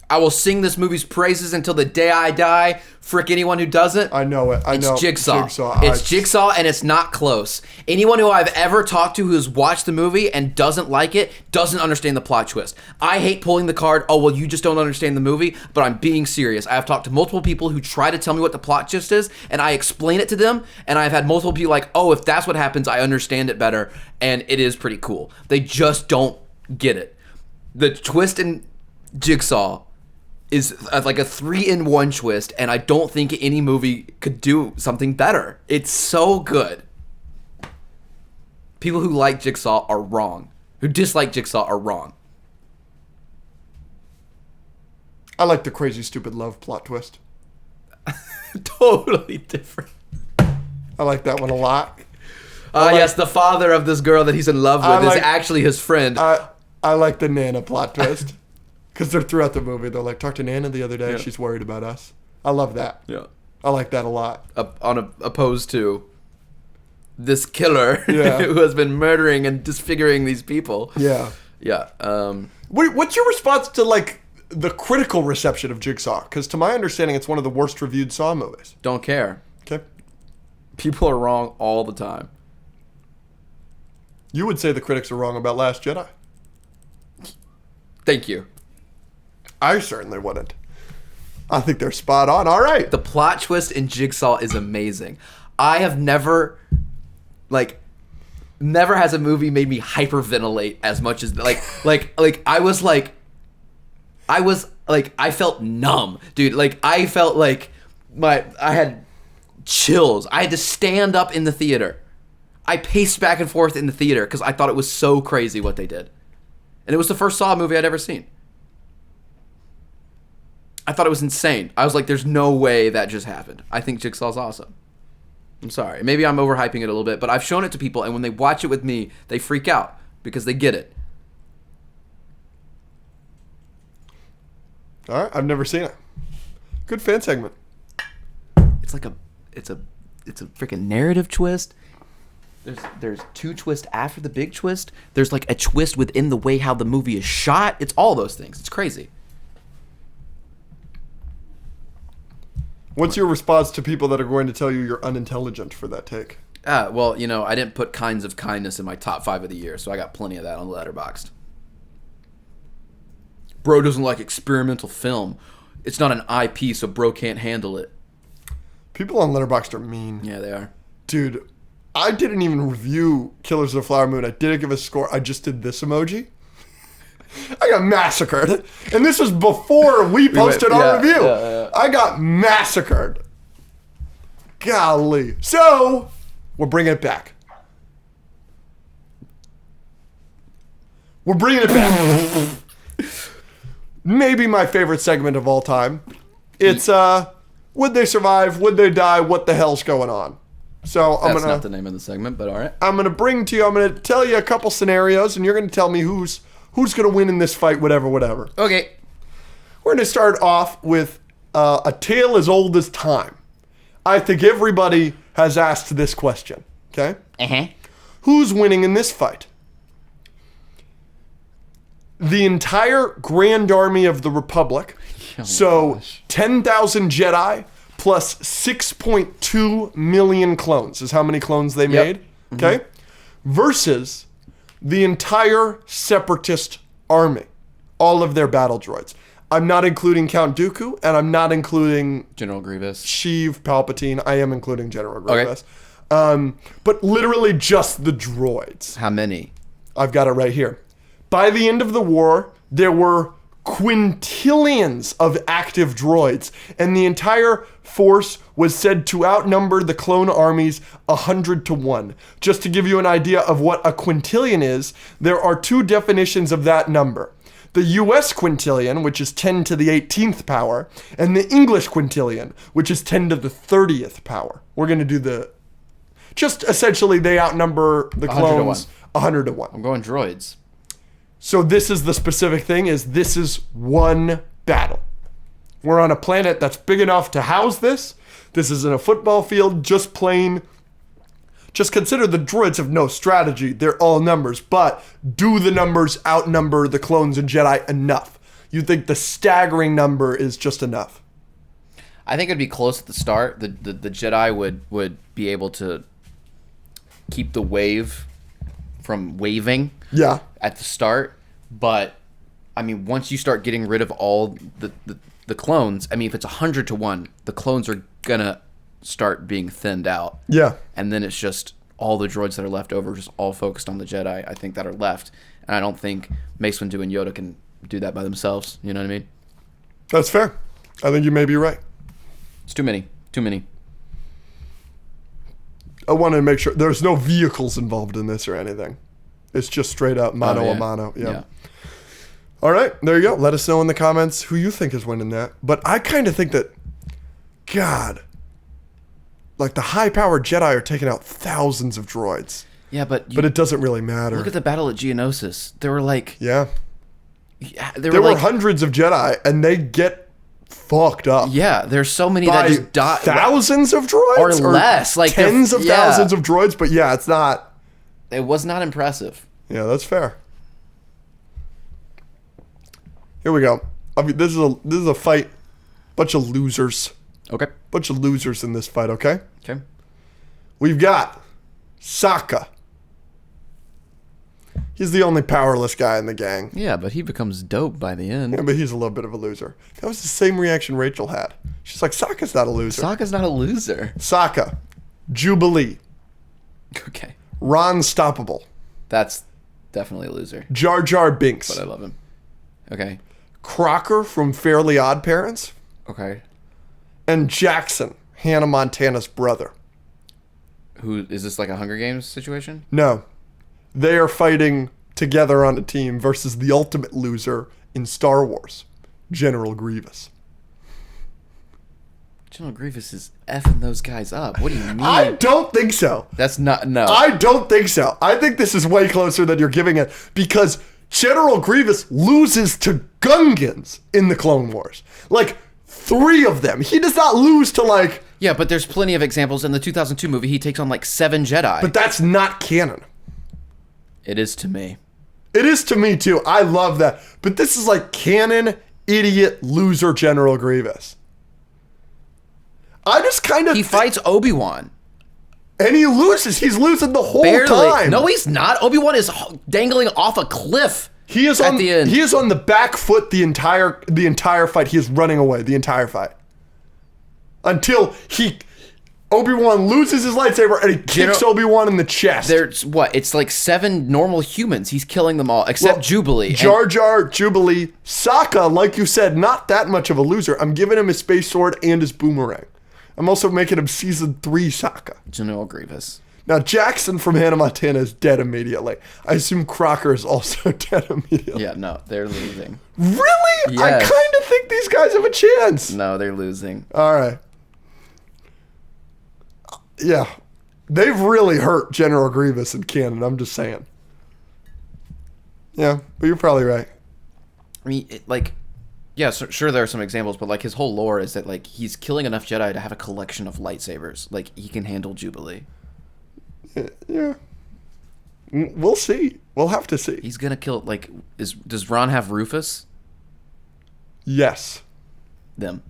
I will sing this movie's praises until the day I die. Frick anyone who doesn't. I know it. It's Jigsaw. It's Jigsaw, and it's not close. Anyone who I've ever talked to who's watched the movie and doesn't like it doesn't understand the plot twist. I hate pulling the card, oh, well, you just don't understand the movie, but I'm being serious. I have talked to multiple people who try to tell me what the plot twist is, and I explain it to them, and I've had multiple people like, oh, if that's what happens, I understand it better, and it is pretty cool. They just don't get it. The twist in Jigsaw is like a 3-in-1 twist, and I don't think any movie could do something better. It's so good. People who like Jigsaw are wrong. Who dislike Jigsaw are wrong. I like the crazy stupid love plot twist. Totally different. I like that one a lot. Yes, the father of this girl that he's in love with is actually his friend. I like the Nana plot twist. Because they're throughout the movie. They're like, talked to Nana the other day. Yeah. She's worried about us. I love that. Yeah. I like that a lot. Opposed to this killer who has been murdering and disfiguring these people. Yeah. Yeah. What's your response to, like, the critical reception of Jigsaw? Because to my understanding, it's one of the worst reviewed Saw movies. Don't care. Okay. People are wrong all the time. You would say the critics are wrong about Last Jedi. Thank you. I certainly wouldn't. I think they're spot on. All right. The plot twist in Jigsaw is amazing. I have never has a movie made me hyperventilate as much as I felt numb, dude. Like I felt like I had chills. I had to stand up in the theater. I paced back and forth in the theater because I thought it was so crazy what they did. And it was the first Saw movie I'd ever seen. I thought it was insane. I was like, there's no way that just happened. I think Jigsaw's awesome. I'm sorry. Maybe I'm overhyping it a little bit, but I've shown it to people, and when they watch it with me, they freak out because they get it. All right, I've never seen it. Good fan segment. It's like it's a freaking narrative twist. There's two twists after the big twist. There's like a twist within the way how the movie is shot. It's all those things. It's crazy. What's your response to people that are going to tell you you're unintelligent for that take? Well, I didn't put Kinds of Kindness in my top 5 of the year, so I got plenty of that on Letterboxd. Bro doesn't like experimental film. It's not an IP, so bro can't handle it. People on Letterboxd are mean. Yeah, they are. Dude, I didn't even review Killers of the Flower Moon. I didn't give a score. I just did this emoji. I got massacred. And this was before we posted our review. Yeah. I got massacred. Golly. So, we're bringing it back. We're bringing it back. Maybe my favorite segment of all time. It's, would they survive? Would they die? What the hell's going on? So That's not the name of the segment, but all right. I'm going to tell you a couple scenarios, and you're going to tell me who's going to win in this fight, whatever. Okay. We're going to start off with a tale as old as time. I think everybody has asked this question, okay? Uh-huh. Who's winning in this fight? The entire Grand Army of the Republic, so 10,000 Jedi plus 6.2 million clones is how many clones they made, okay? Versus the entire Separatist army, all of their battle droids. I'm not including Count Dooku, and I'm not including General Grievous, Sheev, Palpatine. I am including General Grievous. Okay. But literally just the droids. How many? I've got it right here. By the end of the war, there were quintillions of active droids, and the entire force was said to outnumber the clone armies 100-1. Just to give you an idea of what a quintillion is, there are two definitions of that number. The US quintillion, which is 10 to the 18th power, and the English quintillion, which is 10 to the 30th power. We're going to do just essentially they outnumber the clones 100-1. I'm going droids. So this is the specific thing, this is one battle. We're on a planet that's big enough to house this. This isn't a football field, just plain. Just consider the droids have no strategy. They're all numbers. But do the numbers outnumber the clones and Jedi enough? You think the staggering number is just enough? I think it'd be close at the start. The Jedi would be able to keep the wave from waving. Yeah. At the start, but I mean, once you start getting rid of all the clones, I mean, if it's 100-1, the clones are gonna start being thinned out. Yeah. And then it's just all the droids that are left over, just all focused on the Jedi, I think, that are left. And I don't think Mace Windu and Yoda can do that by themselves. You know what I mean? That's fair. I think you may be right. It's too many. Too many. I wanted to make sure there's no vehicles involved in this or anything. It's just straight up mano a mano. Yeah. All right, there you go. Let us know in the comments who you think is winning that. But I kind of think that, God, like the high-powered Jedi are taking out thousands of droids. Yeah, but it doesn't really matter. Look at the battle at Geonosis. There were like... Yeah. There were hundreds of Jedi, and they get fucked up. Yeah, there's so many that just die. Thousands of droids? Or less. Like tens of thousands of droids, but yeah, it's not... It was not impressive. Yeah, that's fair. Here we go. I mean, this is a fight. Bunch of losers. Okay. Bunch of losers in this fight, okay? Okay. We've got Sokka. He's the only powerless guy in the gang. Yeah, but he becomes dope by the end. Yeah, but he's a little bit of a loser. That was the same reaction Rachel had. She's like, Sokka's not a loser. Sokka's not a loser. Sokka. Jubilee. Okay. Ron Stoppable. That's definitely a loser. Jar Jar Binks. But I love him. Okay. Crocker from Fairly Odd Parents. Okay. And Jackson, Hannah Montana's brother. Who is this, like a Hunger Games situation? No. They are fighting together on a team versus the ultimate loser in Star Wars, General Grievous. General Grievous is effing those guys up. What do you mean? I don't think so. That's not, no. I don't think so. I think this is way closer than you're giving it because General Grievous loses to Gungans in the Clone Wars. Like, 3 of them. He does not lose to, like... Yeah, but there's plenty of examples. In the 2002 movie, he takes on, like, 7 Jedi. But that's not canon. It is to me. It is to me, too. I love that. But this is like canon, idiot, loser General Grievous. I just kind of... He fights Obi-Wan. And he loses. He's losing the whole Barely. time. No, he's not. Obi-Wan is dangling off a cliff. He is at on the end. He is on the back foot the entire fight. He is running away the entire fight. Until Obi-Wan loses his lightsaber and he kicks Obi-Wan in the chest. There's what? It's like 7 normal humans. He's killing them all except Jubilee. Jar Jar, Jubilee, Sokka, like you said, not that much of a loser. I'm giving him his space sword and his boomerang. I'm also making him season 3 Sokka. General Grievous. Now, Jackson from Hannah Montana is dead immediately. I assume Crocker is also dead immediately. Yeah, no, they're losing. Really? Yes. I kind of think these guys have a chance. No, they're losing. All right. Yeah. They've really hurt General Grievous in canon, I'm just saying. Yeah, but you're probably right. I mean, yeah, sure there are some examples, but like his whole lore is that like he's killing enough Jedi to have a collection of lightsabers. Like he can handle Jubilee. Yeah. We'll see. We'll have to see. He's gonna kill does Ron have Rufus? Yes. Them.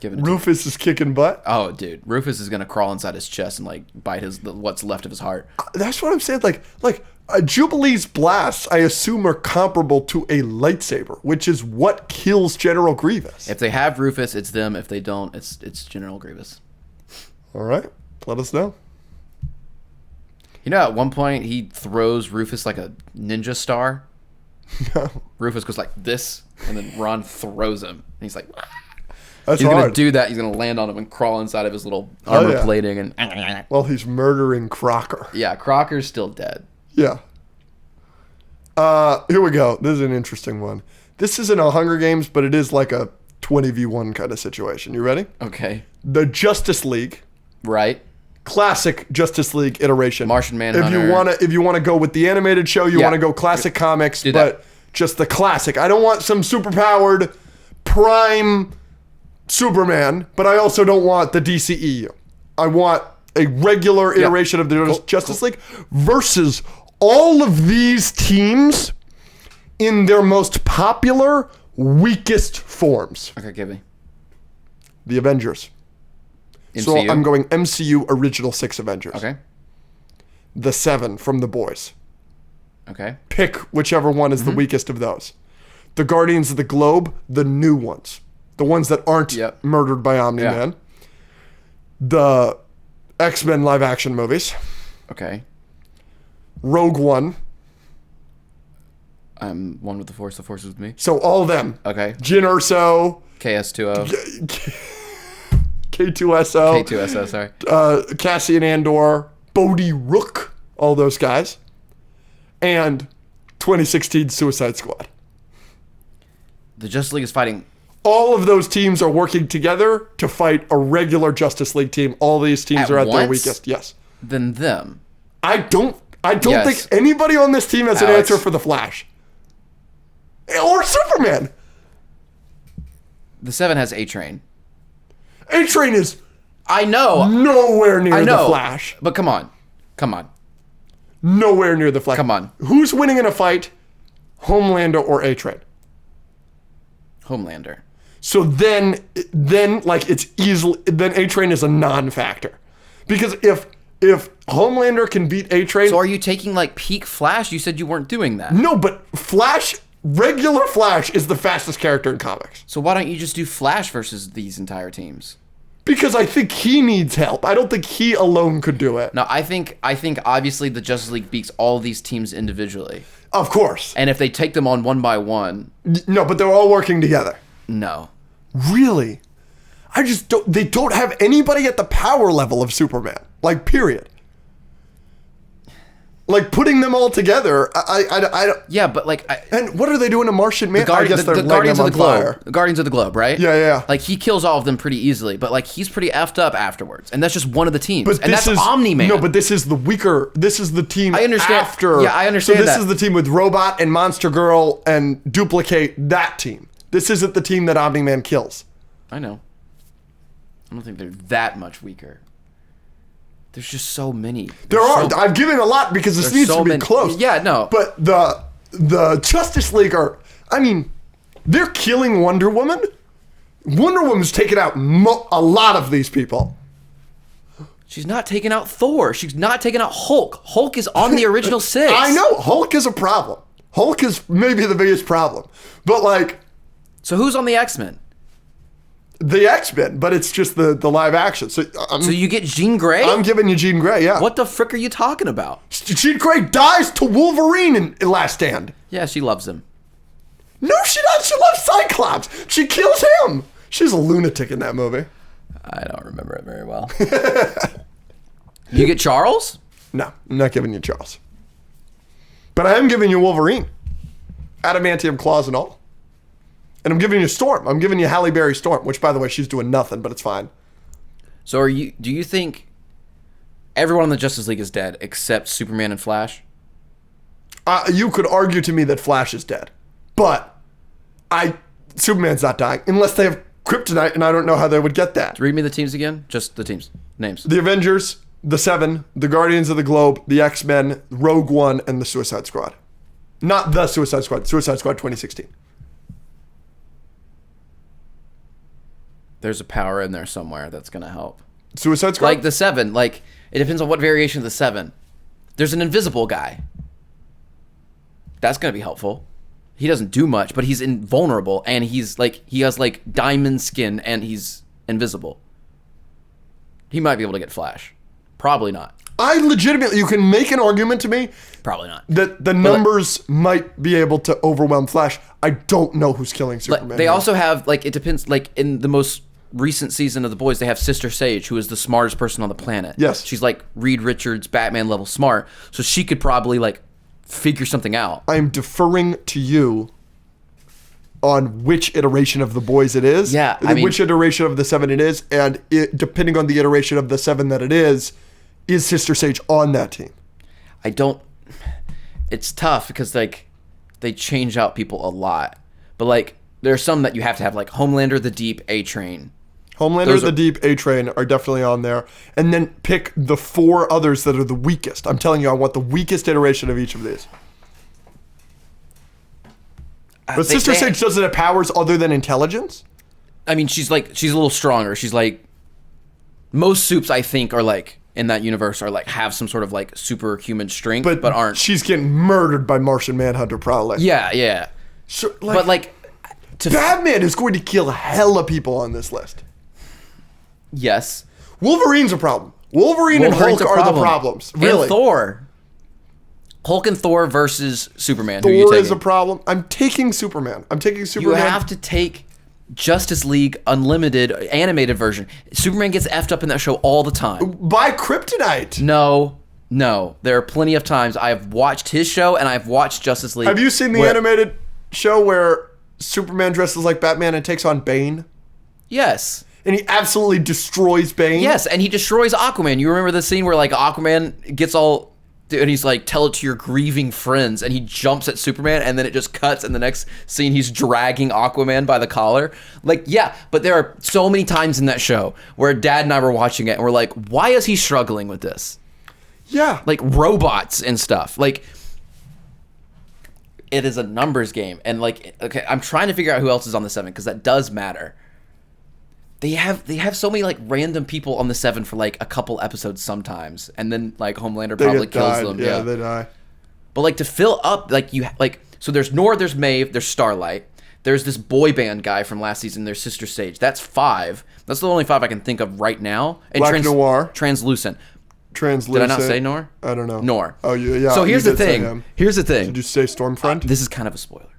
Give it Rufus is kicking butt. Oh, dude, Rufus is gonna crawl inside his chest and like bite what's left of his heart. That's what I'm saying. Like Jubilee's blasts, I assume, are comparable to a lightsaber, which is what kills General Grievous. If they have Rufus, it's them. If they don't, it's General Grievous. All right, let us know. You know, at one point he throws Rufus like a ninja star. No. Rufus goes like this, and then Ron throws him, and he's like. That's he's hard. gonna do that. He's gonna land on him and crawl inside of his little armor plating, and well, he's murdering Crocker. Yeah, Crocker's still dead. Yeah. Here we go. This is an interesting one. This isn't a Hunger Games, but it is like a 20v1 kind of situation. You ready? Okay. The Justice League. Right. Classic Justice League iteration. Martian Manhunter. If you wanna go with the animated show, you want to go classic comics, but just the classic. I don't want some superpowered prime Superman, but I also don't want the DCEU. I want a regular iteration of the Justice League versus all of these teams in their most popular, weakest forms. Okay, give me. The Avengers. MCU? So I'm going MCU Original 6 Avengers. Okay. The 7 from The Boys. Okay. Pick whichever one is the weakest of those. The Guardians of the Globe, the new ones. The ones that aren't murdered by Omni-Man. The X-Men live action movies. Okay. Rogue One. I'm one with the Force is with me. So all of them. Okay. Jyn Erso. KS2O. K2SO. K2SO, sorry. Cassian Andor. Bodhi Rook. All those guys. And 2016 Suicide Squad. The Justice League is fighting. All of those teams are working together to fight a regular Justice League team. All these teams are at their weakest. Yes. Then them. I don't think anybody on this team has an answer for the Flash. Or Superman. The 7 has A-Train. A-Train is I know. Nowhere near the Flash. But come on. Nowhere near the Flash. Come on. Who's winning in a fight? Homelander or A-Train? Homelander. So then like it's easily then A-Train is a non-factor. Because if Homelander can beat A-Train. So are you taking like peak Flash? You said you weren't doing that. No, but regular Flash is the fastest character in comics. So why don't you just do Flash versus these entire teams? Because I think he needs help. I don't think he alone could do it. No, I think obviously the Justice League beats all these teams individually. Of course. And if they take them on one by one. No, but they're all working together. No. Really? They don't have anybody at the power level of Superman. Like, period. Like, putting them all together, I don't... Yeah, but like... And what are they doing to Martian Man? I guess they're the lighting Guardians them of the on Globe. fire. The Guardians of the Globe, right? Yeah. Like, he kills all of them pretty easily, but like, he's pretty effed up afterwards. And that's just one of the teams. But and that's is, Omni-Man. No, but this is the weaker... This is the team I understand. after... Yeah, I understand So this that. is the team with Robot and Monster Girl and Duplicate, that team. This isn't the team that Omni-Man kills. I know. I don't think they're that much weaker. There's just so many. I'm giving a lot because this needs to be close. Yeah, no. But the Justice League are... I mean, they're killing Wonder Woman. Wonder Woman's taken out a lot of these people. She's not taking out Thor. She's not taking out Hulk. Hulk is on the original 6. I know. Hulk is a problem. Hulk is maybe the biggest problem. But, like... So who's on the X-Men? The X-Men, but it's just the live action. So you get Jean Grey? I'm giving you Jean Grey, yeah. What the frick are you talking about? Jean Grey dies to Wolverine in Last Stand. Yeah, she loves him. No, she doesn't. She loves Cyclops. She kills him. She's a lunatic in that movie. I don't remember it very well. You get Charles? No, I'm not giving you Charles. But I am giving you Wolverine. Adamantium claws and all. And I'm giving you Storm. I'm giving you Halle Berry Storm, which, by the way, she's doing nothing, but it's fine. So do you think everyone in the Justice League is dead except Superman and Flash? You could argue to me that Flash is dead. But Superman's not dying. Unless they have kryptonite, and I don't know how they would get that. Read me the teams again. Just the teams. Names. The Avengers, the Seven, the Guardians of the Globe, the X-Men, Rogue One, and the Suicide Squad. Not the Suicide Squad. Suicide Squad 2016. There's a power in there somewhere that's going to help. Suicide Squad? Like the 7. Like, it depends on what variation of the 7. There's an invisible guy. That's going to be helpful. He doesn't do much, but he's invulnerable, and he has like diamond skin, and he's invisible. He might be able to get Flash. Probably not. You can make an argument to me. Probably not. That the numbers might be able to overwhelm Flash. I don't know who's killing Superman. They also have, like, it depends, like, in the most recent season of The Boys, they have Sister Sage, who is the smartest person on the planet. Yes. She's like Reed Richards, Batman level smart, so she could probably, like, figure something out. I am deferring to you on which iteration of The Boys it is. Yeah, which iteration of the 7 it is, and depending on the iteration of the 7 that it is Sister Sage on that team? It's tough because, like, they change out people a lot. But, like, there are some that you have to have, like Homelander, the Deep, A-Train. Homelander, the Deep, A-Train are definitely on there. And then pick the 4 others that are the weakest. I'm telling you, I want the weakest iteration of each of these. But Sister Sage doesn't have powers other than intelligence? I mean, she's a little stronger. She's like, most supes, I think, are like, in that universe, are like, have some sort of like superhuman strength, but aren't. She's getting murdered by Martian Manhunter, probably. Yeah. So, but like, Batman is going to kill hella people on this list. Yes. Wolverine's a problem. Wolverine and Hulk are the problems. Really. And Thor. Hulk and Thor versus Superman. Thor who are you taking? is a problem. I'm taking Superman. You have to take Justice League Unlimited animated version. Superman gets effed up in that show all the time. By kryptonite. No. There are plenty of times I've watched his show and I've watched Justice League. Have you seen the animated show where Superman dresses like Batman and takes on Bane? Yes. And he absolutely destroys Bane? Yes, and he destroys Aquaman. You remember the scene where, like, Aquaman gets all... and he's like, tell it to your grieving friends, and he jumps at Superman, and then it just cuts, and the next scene he's dragging Aquaman by the collar. Like, yeah, but there are so many times in that show where Dad and I were watching it, and we're like, why is he struggling with this? Yeah. Like, robots and stuff. Like, it is a numbers game, and, like, okay, I'm trying to figure out who else is on the 7, because that does matter. They have so many, like, random people on the 7 for, like, a couple episodes sometimes, and then, like, Homelander probably kills them. Yeah, they die. But, like, to fill up, like, so there's Nora, there's Maeve, there's Starlight, there's this boy band guy from last season, there's Sister Sage. That's 5. That's the only 5 I can think of right now. And Black Noir. Translucent. Did I not say Nor? I don't know. Nor. Oh, yeah. So here's the thing. Did you say Stormfront? This is kind of a spoiler.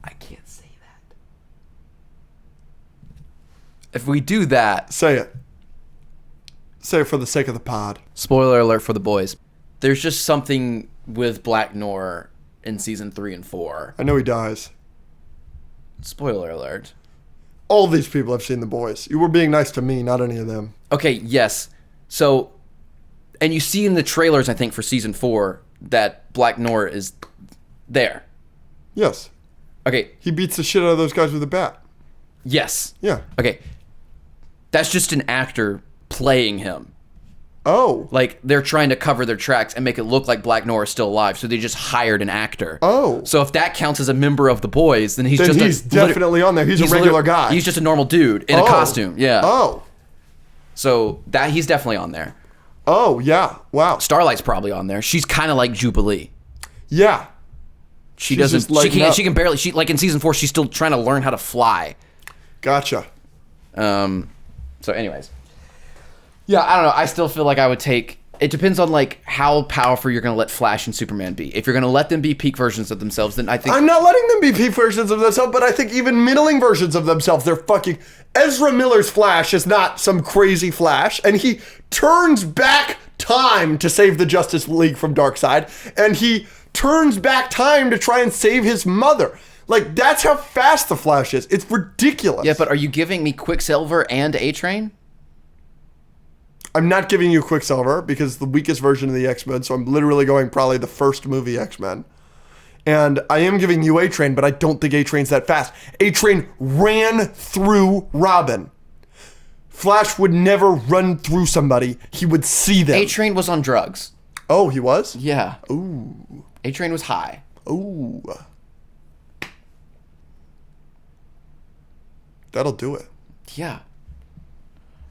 I can't say that. If we do that... Say it. Say it for the sake of the pod. Spoiler alert for The Boys. there's just something with Black Noir in season 3 and 4. I know he dies. Spoiler alert. All these people have seen The Boys. You were being nice to me, not any of them. Okay, yes. So, and you see in the trailers, I think, for season 4, that Black Noir is there. Yes. Okay. He beats the shit out of those guys with a bat. Yes. Yeah. Okay. That's just an actor playing him. Oh. Like, they're trying to cover their tracks and make it look like Black Noir is still alive, so they just hired an actor. Oh. So if that counts as a member of the Boys, then he's definitely on there. He's a regular guy. He's just a normal dude in a costume. Yeah. Oh. So that he's definitely on there. Oh, yeah. Wow. Starlight's probably on there. She's kind of like Jubilee. Yeah. She can barely, like in season 4, she's still trying to learn how to fly. Gotcha. So anyways. Yeah, I don't know. I still feel like I would take... It depends on, like, how powerful you're going to let Flash and Superman be. If you're going to let them be peak versions of themselves, then I think... I'm not letting them be peak versions of themselves, but I think even middling versions of themselves, they're fucking... Ezra Miller's Flash is not some crazy Flash, and he turns back time to save the Justice League from Darkseid, and he turns back time to try and save his mother. Like, that's how fast the Flash is. It's ridiculous. Yeah, but are you giving me Quicksilver and A-Train? I'm not giving you Quicksilver because the weakest version of the X-Men, so I'm literally going probably the first movie X-Men. And I am giving you A-Train, but I don't think A-Train's that fast. A-Train ran through Robin. Flash would never run through somebody. He would see them. A-Train was on drugs. Oh, he was? Yeah. Ooh. A-Train was high. Ooh. That'll do it. Yeah.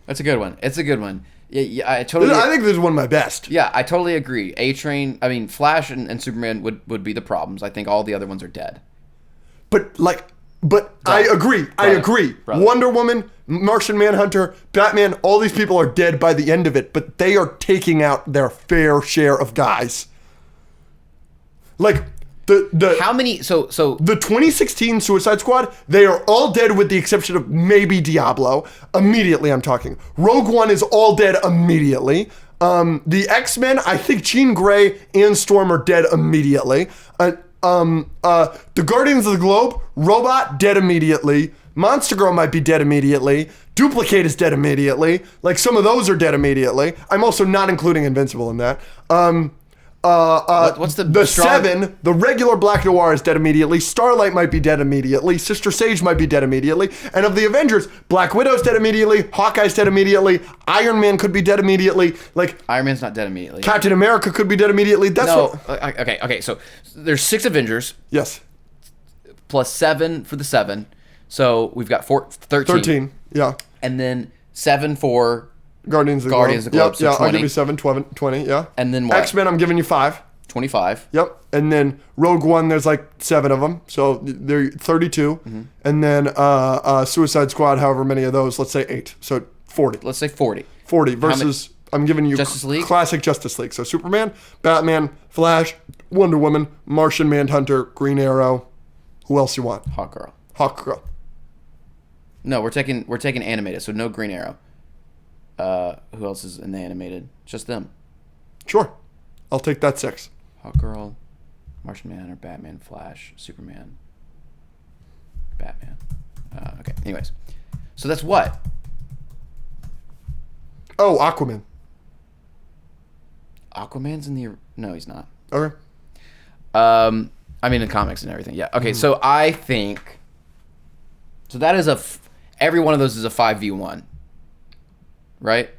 That's a good one. It's a good one. Yeah, I totally... I think this is one of my best. Yeah, I totally agree. A-Train... I mean, Flash and Superman would be the problems. I think all the other ones are dead. But I agree. I agree. Brother. Wonder Woman, Martian Manhunter, Batman, all these people are dead by the end of it, but they are taking out their fair share of guys. Like... How many... So the 2016 Suicide Squad, they are all dead with the exception of maybe Diablo. Immediately, I'm talking. Rogue One is all dead immediately. The X-Men, I think Jean Grey and Storm are dead immediately. The Guardians of the Globe, Robot, dead immediately. Monster Girl might be dead immediately. Duplicate is dead immediately. Like, some of those are dead immediately. I'm also not including Invincible in that. what's the strong... Seven, the regular Black Noir is dead immediately. Starlight might be dead immediately. Sister Sage might be dead immediately. And of the Avengers, Black Widow's dead immediately. Hawkeye's dead immediately. Iron Man could be dead immediately. Like, Iron Man's not dead immediately. Captain America could be dead immediately. That's Okay. So there's 6 Avengers. Yes. Plus 7 for the 7. So we've got 13. 13. Yeah. And then 7 for Guardians of the Globe. Yep, So yeah, 20. I'll give you 7, 20, yeah. And then what? X-Men, I'm giving you 5. 25. Yep. And then Rogue One, there's like 7 of them. So they're 32. Mm-hmm. And then Suicide Squad, however many of those, let's say 8. So 40. Let's say 40. 40 versus, I'm giving you Justice League? classic Justice League. So Superman, Batman, Flash, Wonder Woman, Martian Manhunter, Green Arrow. Who else you want? Hawkgirl. Hawkgirl. No, we're taking animated, so no Green Arrow. Who else is in the animated? Just them. Sure. I'll take that 6. Hawkgirl, Martian Manhunter, Batman, Flash, Superman, Batman. Okay. Anyways, so that's what? Oh, Aquaman. Aquaman's in the... No, he's not. Okay. I mean, in comics and everything. Yeah. Okay. So I think... So that is every one of those is a 5v1. Right?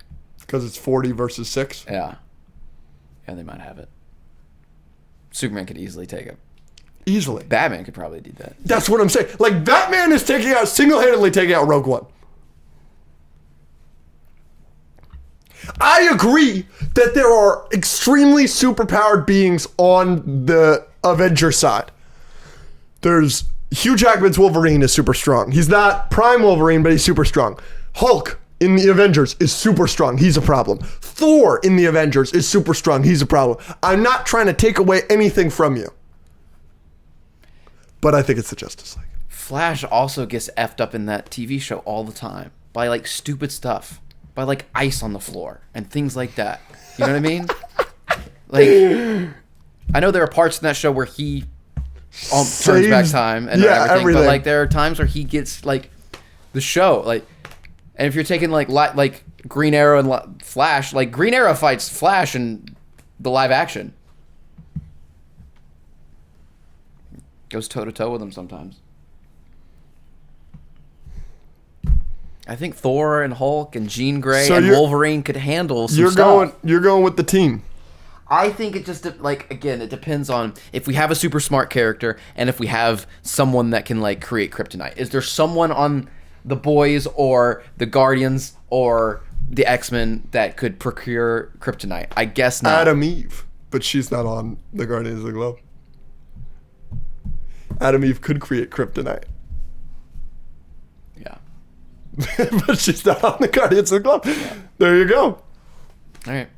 Because it's 40 versus 6? Yeah. Yeah, they might have it. Superman could easily take it. Easily. Batman could probably do that. That's what I'm saying. Like, Batman is single-handedly taking out Rogue One. I agree that there are extremely superpowered beings on the Avenger side. There's Hugh Jackman's Wolverine is super strong. He's not Prime Wolverine, but he's super strong. Hulk in the Avengers is super strong. He's a problem. Thor in the Avengers is super strong. He's a problem. I'm not trying to take away anything from you. But I think it's the Justice League. Flash also gets effed up in that TV show all the time by like stupid stuff. By like ice on the floor and things like that. You know what I mean? Like, I know there are parts in that show where he turns back time and everything, but like there are times where he gets like the show, like, and if you're taking like Green Arrow and Flash, like Green Arrow fights Flash in the live action, goes toe to toe with him sometimes. I think Thor and Hulk and Jean Grey and Wolverine could handle some stuff. You're going with the team. I think it just, like, again, it depends on if we have a super smart character and if we have someone that can, like, create kryptonite. Is there someone on the Boys or the Guardians or the X-Men that could procure kryptonite? I guess not. Adam Eve, but she's not on the Guardians of the Globe. Adam Eve could create kryptonite. Yeah. But she's not on the Guardians of the Globe. Yeah. There you go. All right.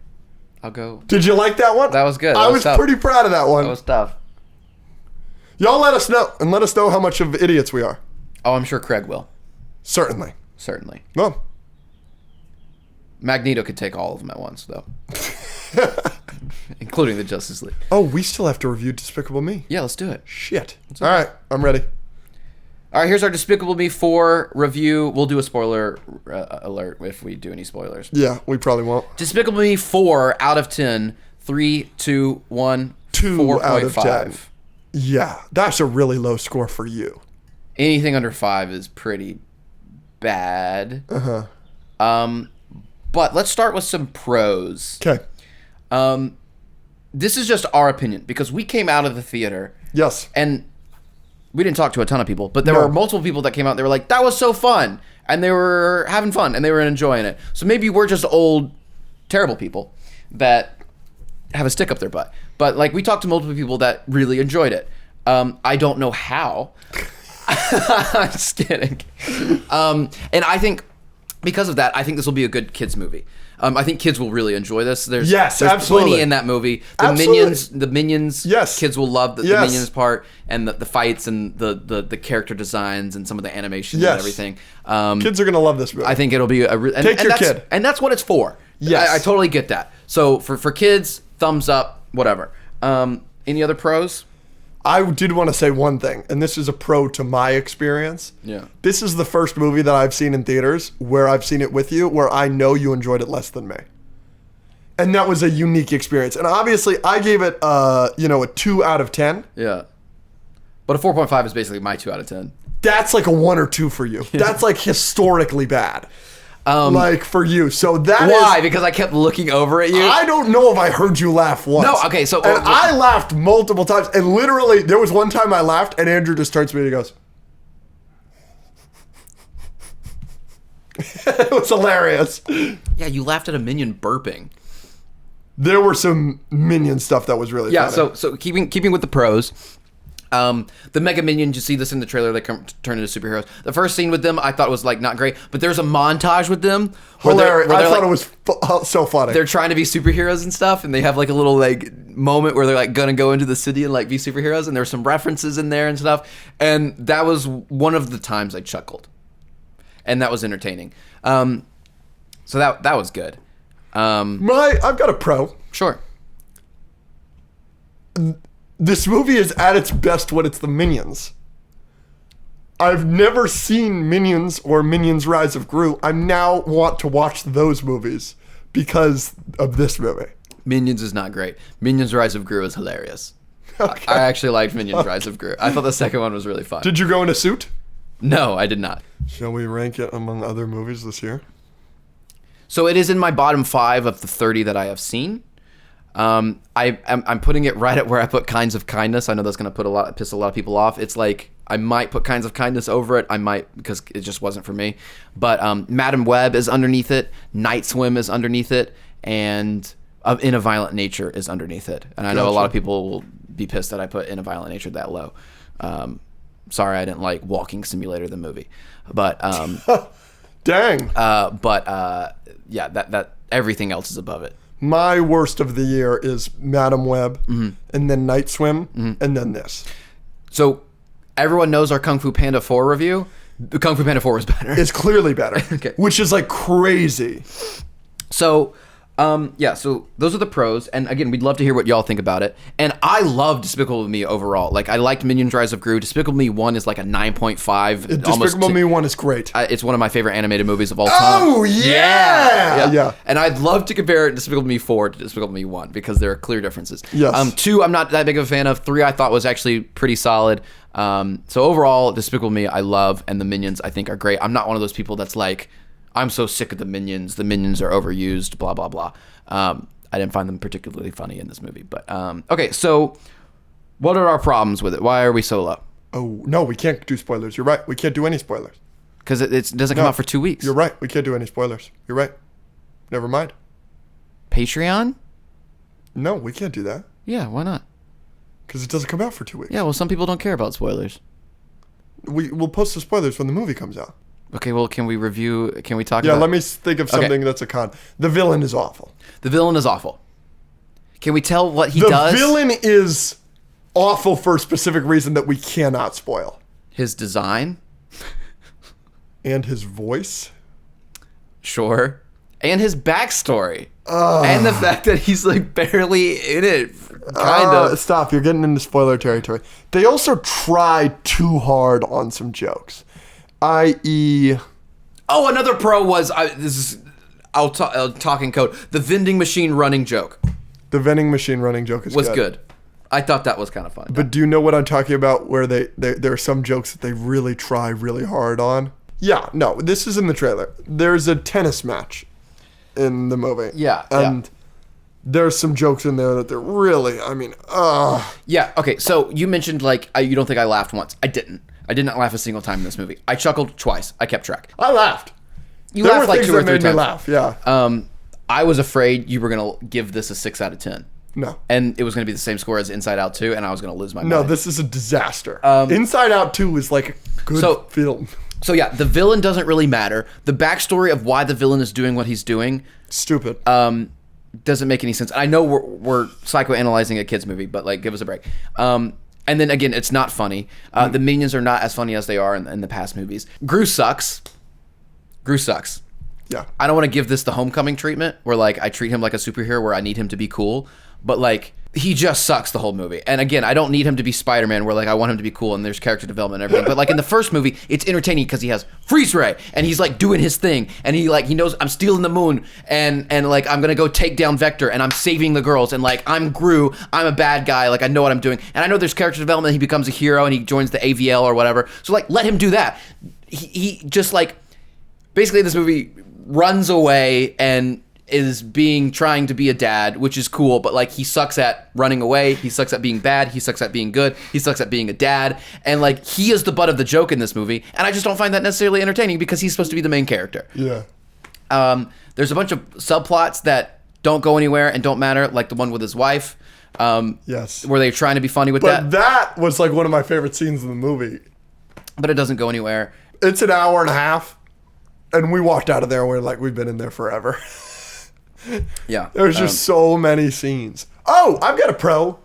I'll go. Did you like that one? That was good. I was pretty proud of that one. That was tough. Y'all let us know, and let us know how much of idiots we are. Oh, I'm sure Craig will. Certainly. Well. Magneto could take all of them at once, though. Including the Justice League. Oh, we still have to review Despicable Me. Yeah, let's do it. Shit. All right, I'm ready. All right, here's our Despicable Me 4 review. We'll do a spoiler alert if we do any spoilers. Yeah, we probably won't. Despicable Me 4 out of 10. 3, 2, 1. 2 out of 10. 4.5. Yeah, that's a really low score for you. Anything under 5 is pretty bad. But let's start with some pros. Okay. This is just our opinion because we came out of the theater. Yes. And we didn't talk to a ton of people, but there were multiple people that came out and they were like, that was so fun. And they were having fun and they were enjoying it. So maybe we're just old, terrible people that have a stick up their butt. But like we talked to multiple people that really enjoyed it. I don't know how. I'm just kidding. And I think because of that, I think this will be a good kids movie. I think kids will really enjoy this. There's absolutely. plenty in that movie. The Minions. Yes, kids will love the Minions part and the fights and the character designs and some of the animation and everything. Kids are gonna love this movie. I think it'll be take your kid, and that's what it's for. Yes, I totally get that. So for kids, thumbs up, whatever. Any other pros? I did want to say one thing, and this is a pro to my experience. Yeah. This is the first movie that I've seen in theaters where I've seen it with you, where I know you enjoyed it less than me. And that was a unique experience. And obviously, I gave it, a 2 out of 10. Yeah. But a 4.5 is basically my 2 out of 10. That's like a 1 or 2 for you. That's like historically bad. Like for you. So why? Because I kept looking over at you? I don't know if I heard you laugh once. No, okay, so... And I laughed multiple times. And literally, there was one time I laughed, and Andrew just turns to me and he goes... It was hilarious. Yeah, you laughed at a minion burping. There were some Minion stuff that was really funny. So keeping with the pros... the Mega Minions, you see this in the trailer, they turn into superheroes. The first scene with them, I thought was like not great, but there's a montage with them. Hilarious. I thought it was so funny. They're trying to be superheroes and stuff, and they have like a little like moment where they're like gonna go into the city and like be superheroes, and there's some references in there and stuff. And that was one of the times I chuckled, and that was entertaining. So that was good. I've got a pro. Sure. This movie is at its best when it's the Minions. I've never seen Minions or Minions Rise of Gru. I now want to watch those movies because of this movie. Minions is not great. Minions Rise of Gru is hilarious. Okay. I actually liked Minions Rise of Gru. I thought the second one was really fun. Did you go in a suit? No, I did not. Shall we rank it among other movies this year? So it is in my bottom 5 of the 30 that I have seen. I'm putting it right at where I put Kinds of Kindness. I know that's going to piss a lot of people off. It's like I might put Kinds of Kindness over it. I might because it just wasn't for me. But Madam Web is underneath it. Night Swim is underneath it, and In a Violent Nature is underneath it. And I know a lot of people will be pissed that I put In a Violent Nature that low. Sorry, I didn't like Walking Simulator the movie, but dang. Yeah, that everything else is above it. My worst of the year is Madam Web, and then Night Swim, and then this. So everyone knows our Kung Fu Panda 4 review. The Kung Fu Panda 4 is better. It's clearly better, okay. Which is like crazy. So Yeah, so those are the pros, and again, we'd love to hear what y'all think about it. And I love Despicable Me overall. Like, I liked Minions: Rise of Gru. Despicable Me 1 is like a 9.5. Despicable Me 1 is great. It's one of my favorite animated movies of all time. Oh, yeah! And I'd love to compare Despicable Me 4 to Despicable Me 1 because there are clear differences. Yes. 2, I'm not that big of a fan of. 3, I thought was actually pretty solid. So overall, Despicable Me, I love, and the Minions, I think, are great. I'm not one of those people that's like, I'm so sick of the Minions. The Minions are overused, blah, blah, blah. I didn't find them particularly funny in this movie. But, okay, so what are our problems with it? Why are we so low? Oh, no, we can't do spoilers. You're right. We can't do any spoilers. Because it doesn't come out for 2 weeks. You're right. We can't do any spoilers. You're right. Never mind. Patreon? No, we can't do that. Yeah, why not? Because it doesn't come out for 2 weeks. Yeah, well, some people don't care about spoilers. We'll post the spoilers when the movie comes out. Okay, well, can we talk about... Yeah, let me think of something that's a con. The villain is awful. The villain is awful. Can we tell what he does? The villain is awful for a specific reason that we cannot spoil. His design? And his voice? Sure. And his backstory. And the fact that he's, like, barely in it. Kind of. Stop, you're getting into spoiler territory. They also try too hard on some jokes. I.e. Oh, another pro was I'll talk in code. The vending machine running joke. The vending machine running joke was good. I thought that was kind of funny. But do you know what I'm talking about? Where there are some jokes that they really try really hard on. Yeah, no, this is in the trailer. There's a tennis match in the movie. Yeah, and there's some jokes in there that they're really. Yeah. Okay. So you mentioned like you don't think I laughed once. I didn't. I did not laugh a single time in this movie. I chuckled twice. I kept track. I laughed. You laughed like 2 or 3 times. Me laugh. Yeah. I was afraid you were gonna give this a 6 out of 10. No. And it was gonna be the same score as Inside Out 2, and I was gonna lose my mind. No, this is a disaster. Inside Out 2 is like a good film. So yeah, the villain doesn't really matter. The backstory of why the villain is doing what he's doing, stupid. Doesn't make any sense. I know we're psychoanalyzing a kids movie, but like, give us a break. And then again, it's not funny. The Minions are not as funny as they are in the past movies. Gru sucks. Yeah. I don't want to give this the Homecoming treatment, where like I treat him like a superhero, where I need him to be cool, but like he just sucks the whole movie. And again, I don't need him to be Spider-Man, where like I want him to be cool and there's character development and everything. But like in the first movie, it's entertaining because he has freeze ray and he's like doing his thing and he knows I'm stealing the moon and like I'm gonna go take down Vector and I'm saving the girls and like I'm Gru, I'm a bad guy, like I know what I'm doing. And I know there's character development, he becomes a hero and he joins the AVL or whatever. So like let him do that. He just like basically this movie runs away and is trying to be a dad, which is cool, but like he sucks at running away, he sucks at being bad, he sucks at being good, he sucks at being a dad, and like he is the butt of the joke in this movie, and I just don't find that necessarily entertaining because he's supposed to be the main character. Yeah. There's a bunch of subplots that don't go anywhere and don't matter, like the one with his wife. Yes. Were they trying to be funny with that? But that was like one of my favorite scenes in the movie. But it doesn't go anywhere. It's an hour and a half, and we walked out of there and we're like, we've been in there forever. Yeah. There's just so many scenes. Oh, I've got a pro.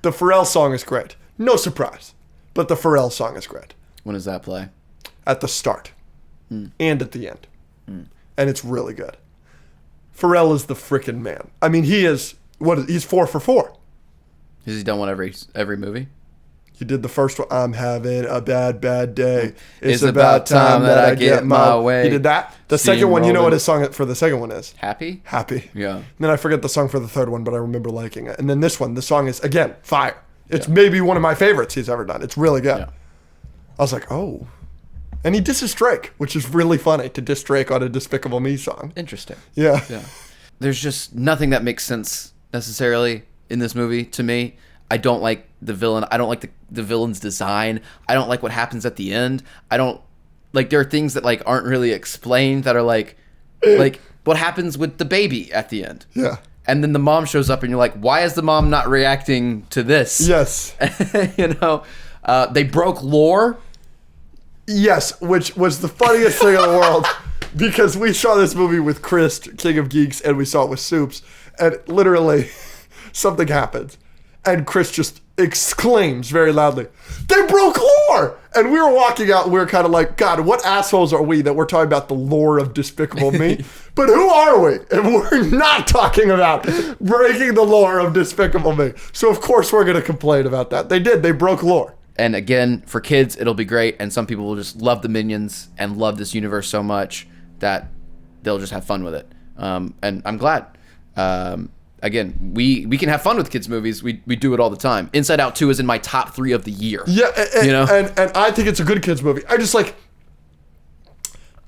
The Pharrell song is great. No surprise. But the Pharrell song is great. When does that play? At the start. And at the end. And it's really good. Pharrell is the frickin' man. I mean, he's 4 for 4. Has he done one every movie? He did the first one. I'm having a bad day. It's about time that I get my way. He did that. The second one, you know what his song for the second one is? Happy? Yeah. And then I forget the song for the third one, but I remember liking it. And then this one, the song is, again, fire. It's maybe one of my favorites he's ever done. It's really good. Yeah. I was like, oh. And he disses Drake, which is really funny to diss Drake on a Despicable Me song. Interesting. Yeah. There's just nothing that makes sense necessarily in this movie to me. I don't like the villain. I don't like the villain's design. I don't like what happens at the end. I don't like, there are things that like aren't really explained that are like what happens with the baby at the end. Yeah. And then the mom shows up and you're like, why is the mom not reacting to this? Yes. They broke lore. Yes, which was the funniest thing in the world, because we saw this movie with Chris, King of Geeks, and we saw it with Soups, and literally something happened, and Chris just exclaims very loudly, "They broke lore!" And we were walking out and we were kind of like, God, what assholes are we that we're talking about the lore of Despicable Me? But who are we? And we're not talking about breaking the lore of Despicable Me. So of course we're going to complain about that. They did. They broke lore. And again, for kids, it'll be great. And some people will just love the Minions and love this universe so much that they'll just have fun with it. And I'm glad. Again, we can have fun with kids' movies. We do it all the time. Inside Out 2 is in my top 3 of the year. Yeah, and I think it's a good kids' movie. I just like...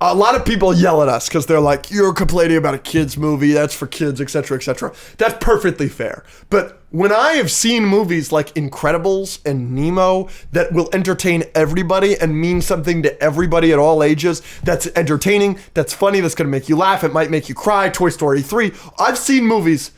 A lot of people yell at us because they're like, you're complaining about a kid's movie, that's for kids, etc., etc. That's perfectly fair. But when I have seen movies like Incredibles and Nemo that will entertain everybody and mean something to everybody at all ages, that's entertaining, that's funny, that's going to make you laugh, it might make you cry, Toy Story 3. I've seen movies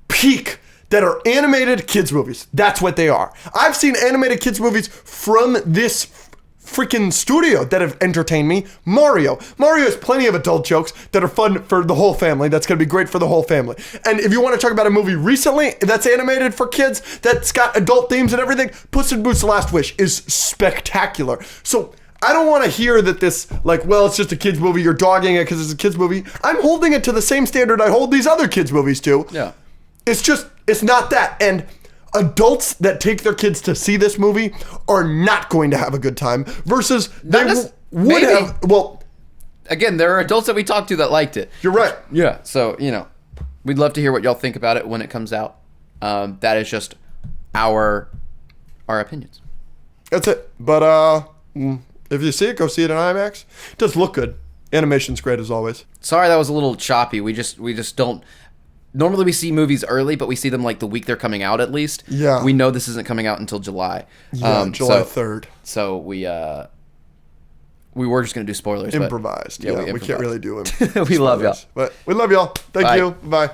peak that are animated kids movies. That's what they are. I've seen animated kids movies from this freaking studio that have entertained me. Mario has plenty of adult jokes that are fun for the whole family. That's going to be great for the whole family. And if you want to talk about a movie recently that's animated for kids, that's got adult themes and everything, Puss in Boots: The Last Wish is spectacular. So I don't want to hear that this, like, well, it's just a kid's movie, you're dogging it because it's a kid's movie. I'm holding it to the same standard I hold these other kids' movies to. Yeah. It's not that. And adults that take their kids to see this movie are not going to have a good time versus they would have. Well, again, there are adults that we talked to that liked it. You're right. Yeah. So, we'd love to hear what y'all think about it when it comes out. That is just our opinions. That's it. But if you see it, go see it in IMAX. It does look good. Animation's great as always. Sorry that was a little choppy. We just don't... Normally we see movies early, but we see them like the week they're coming out at least. Yeah. We know this isn't coming out until July. Yeah, July 3rd. So we were just going to do spoilers. Improvised. But, we can't really do them. We love y'all. But we love y'all. Thank you. Bye.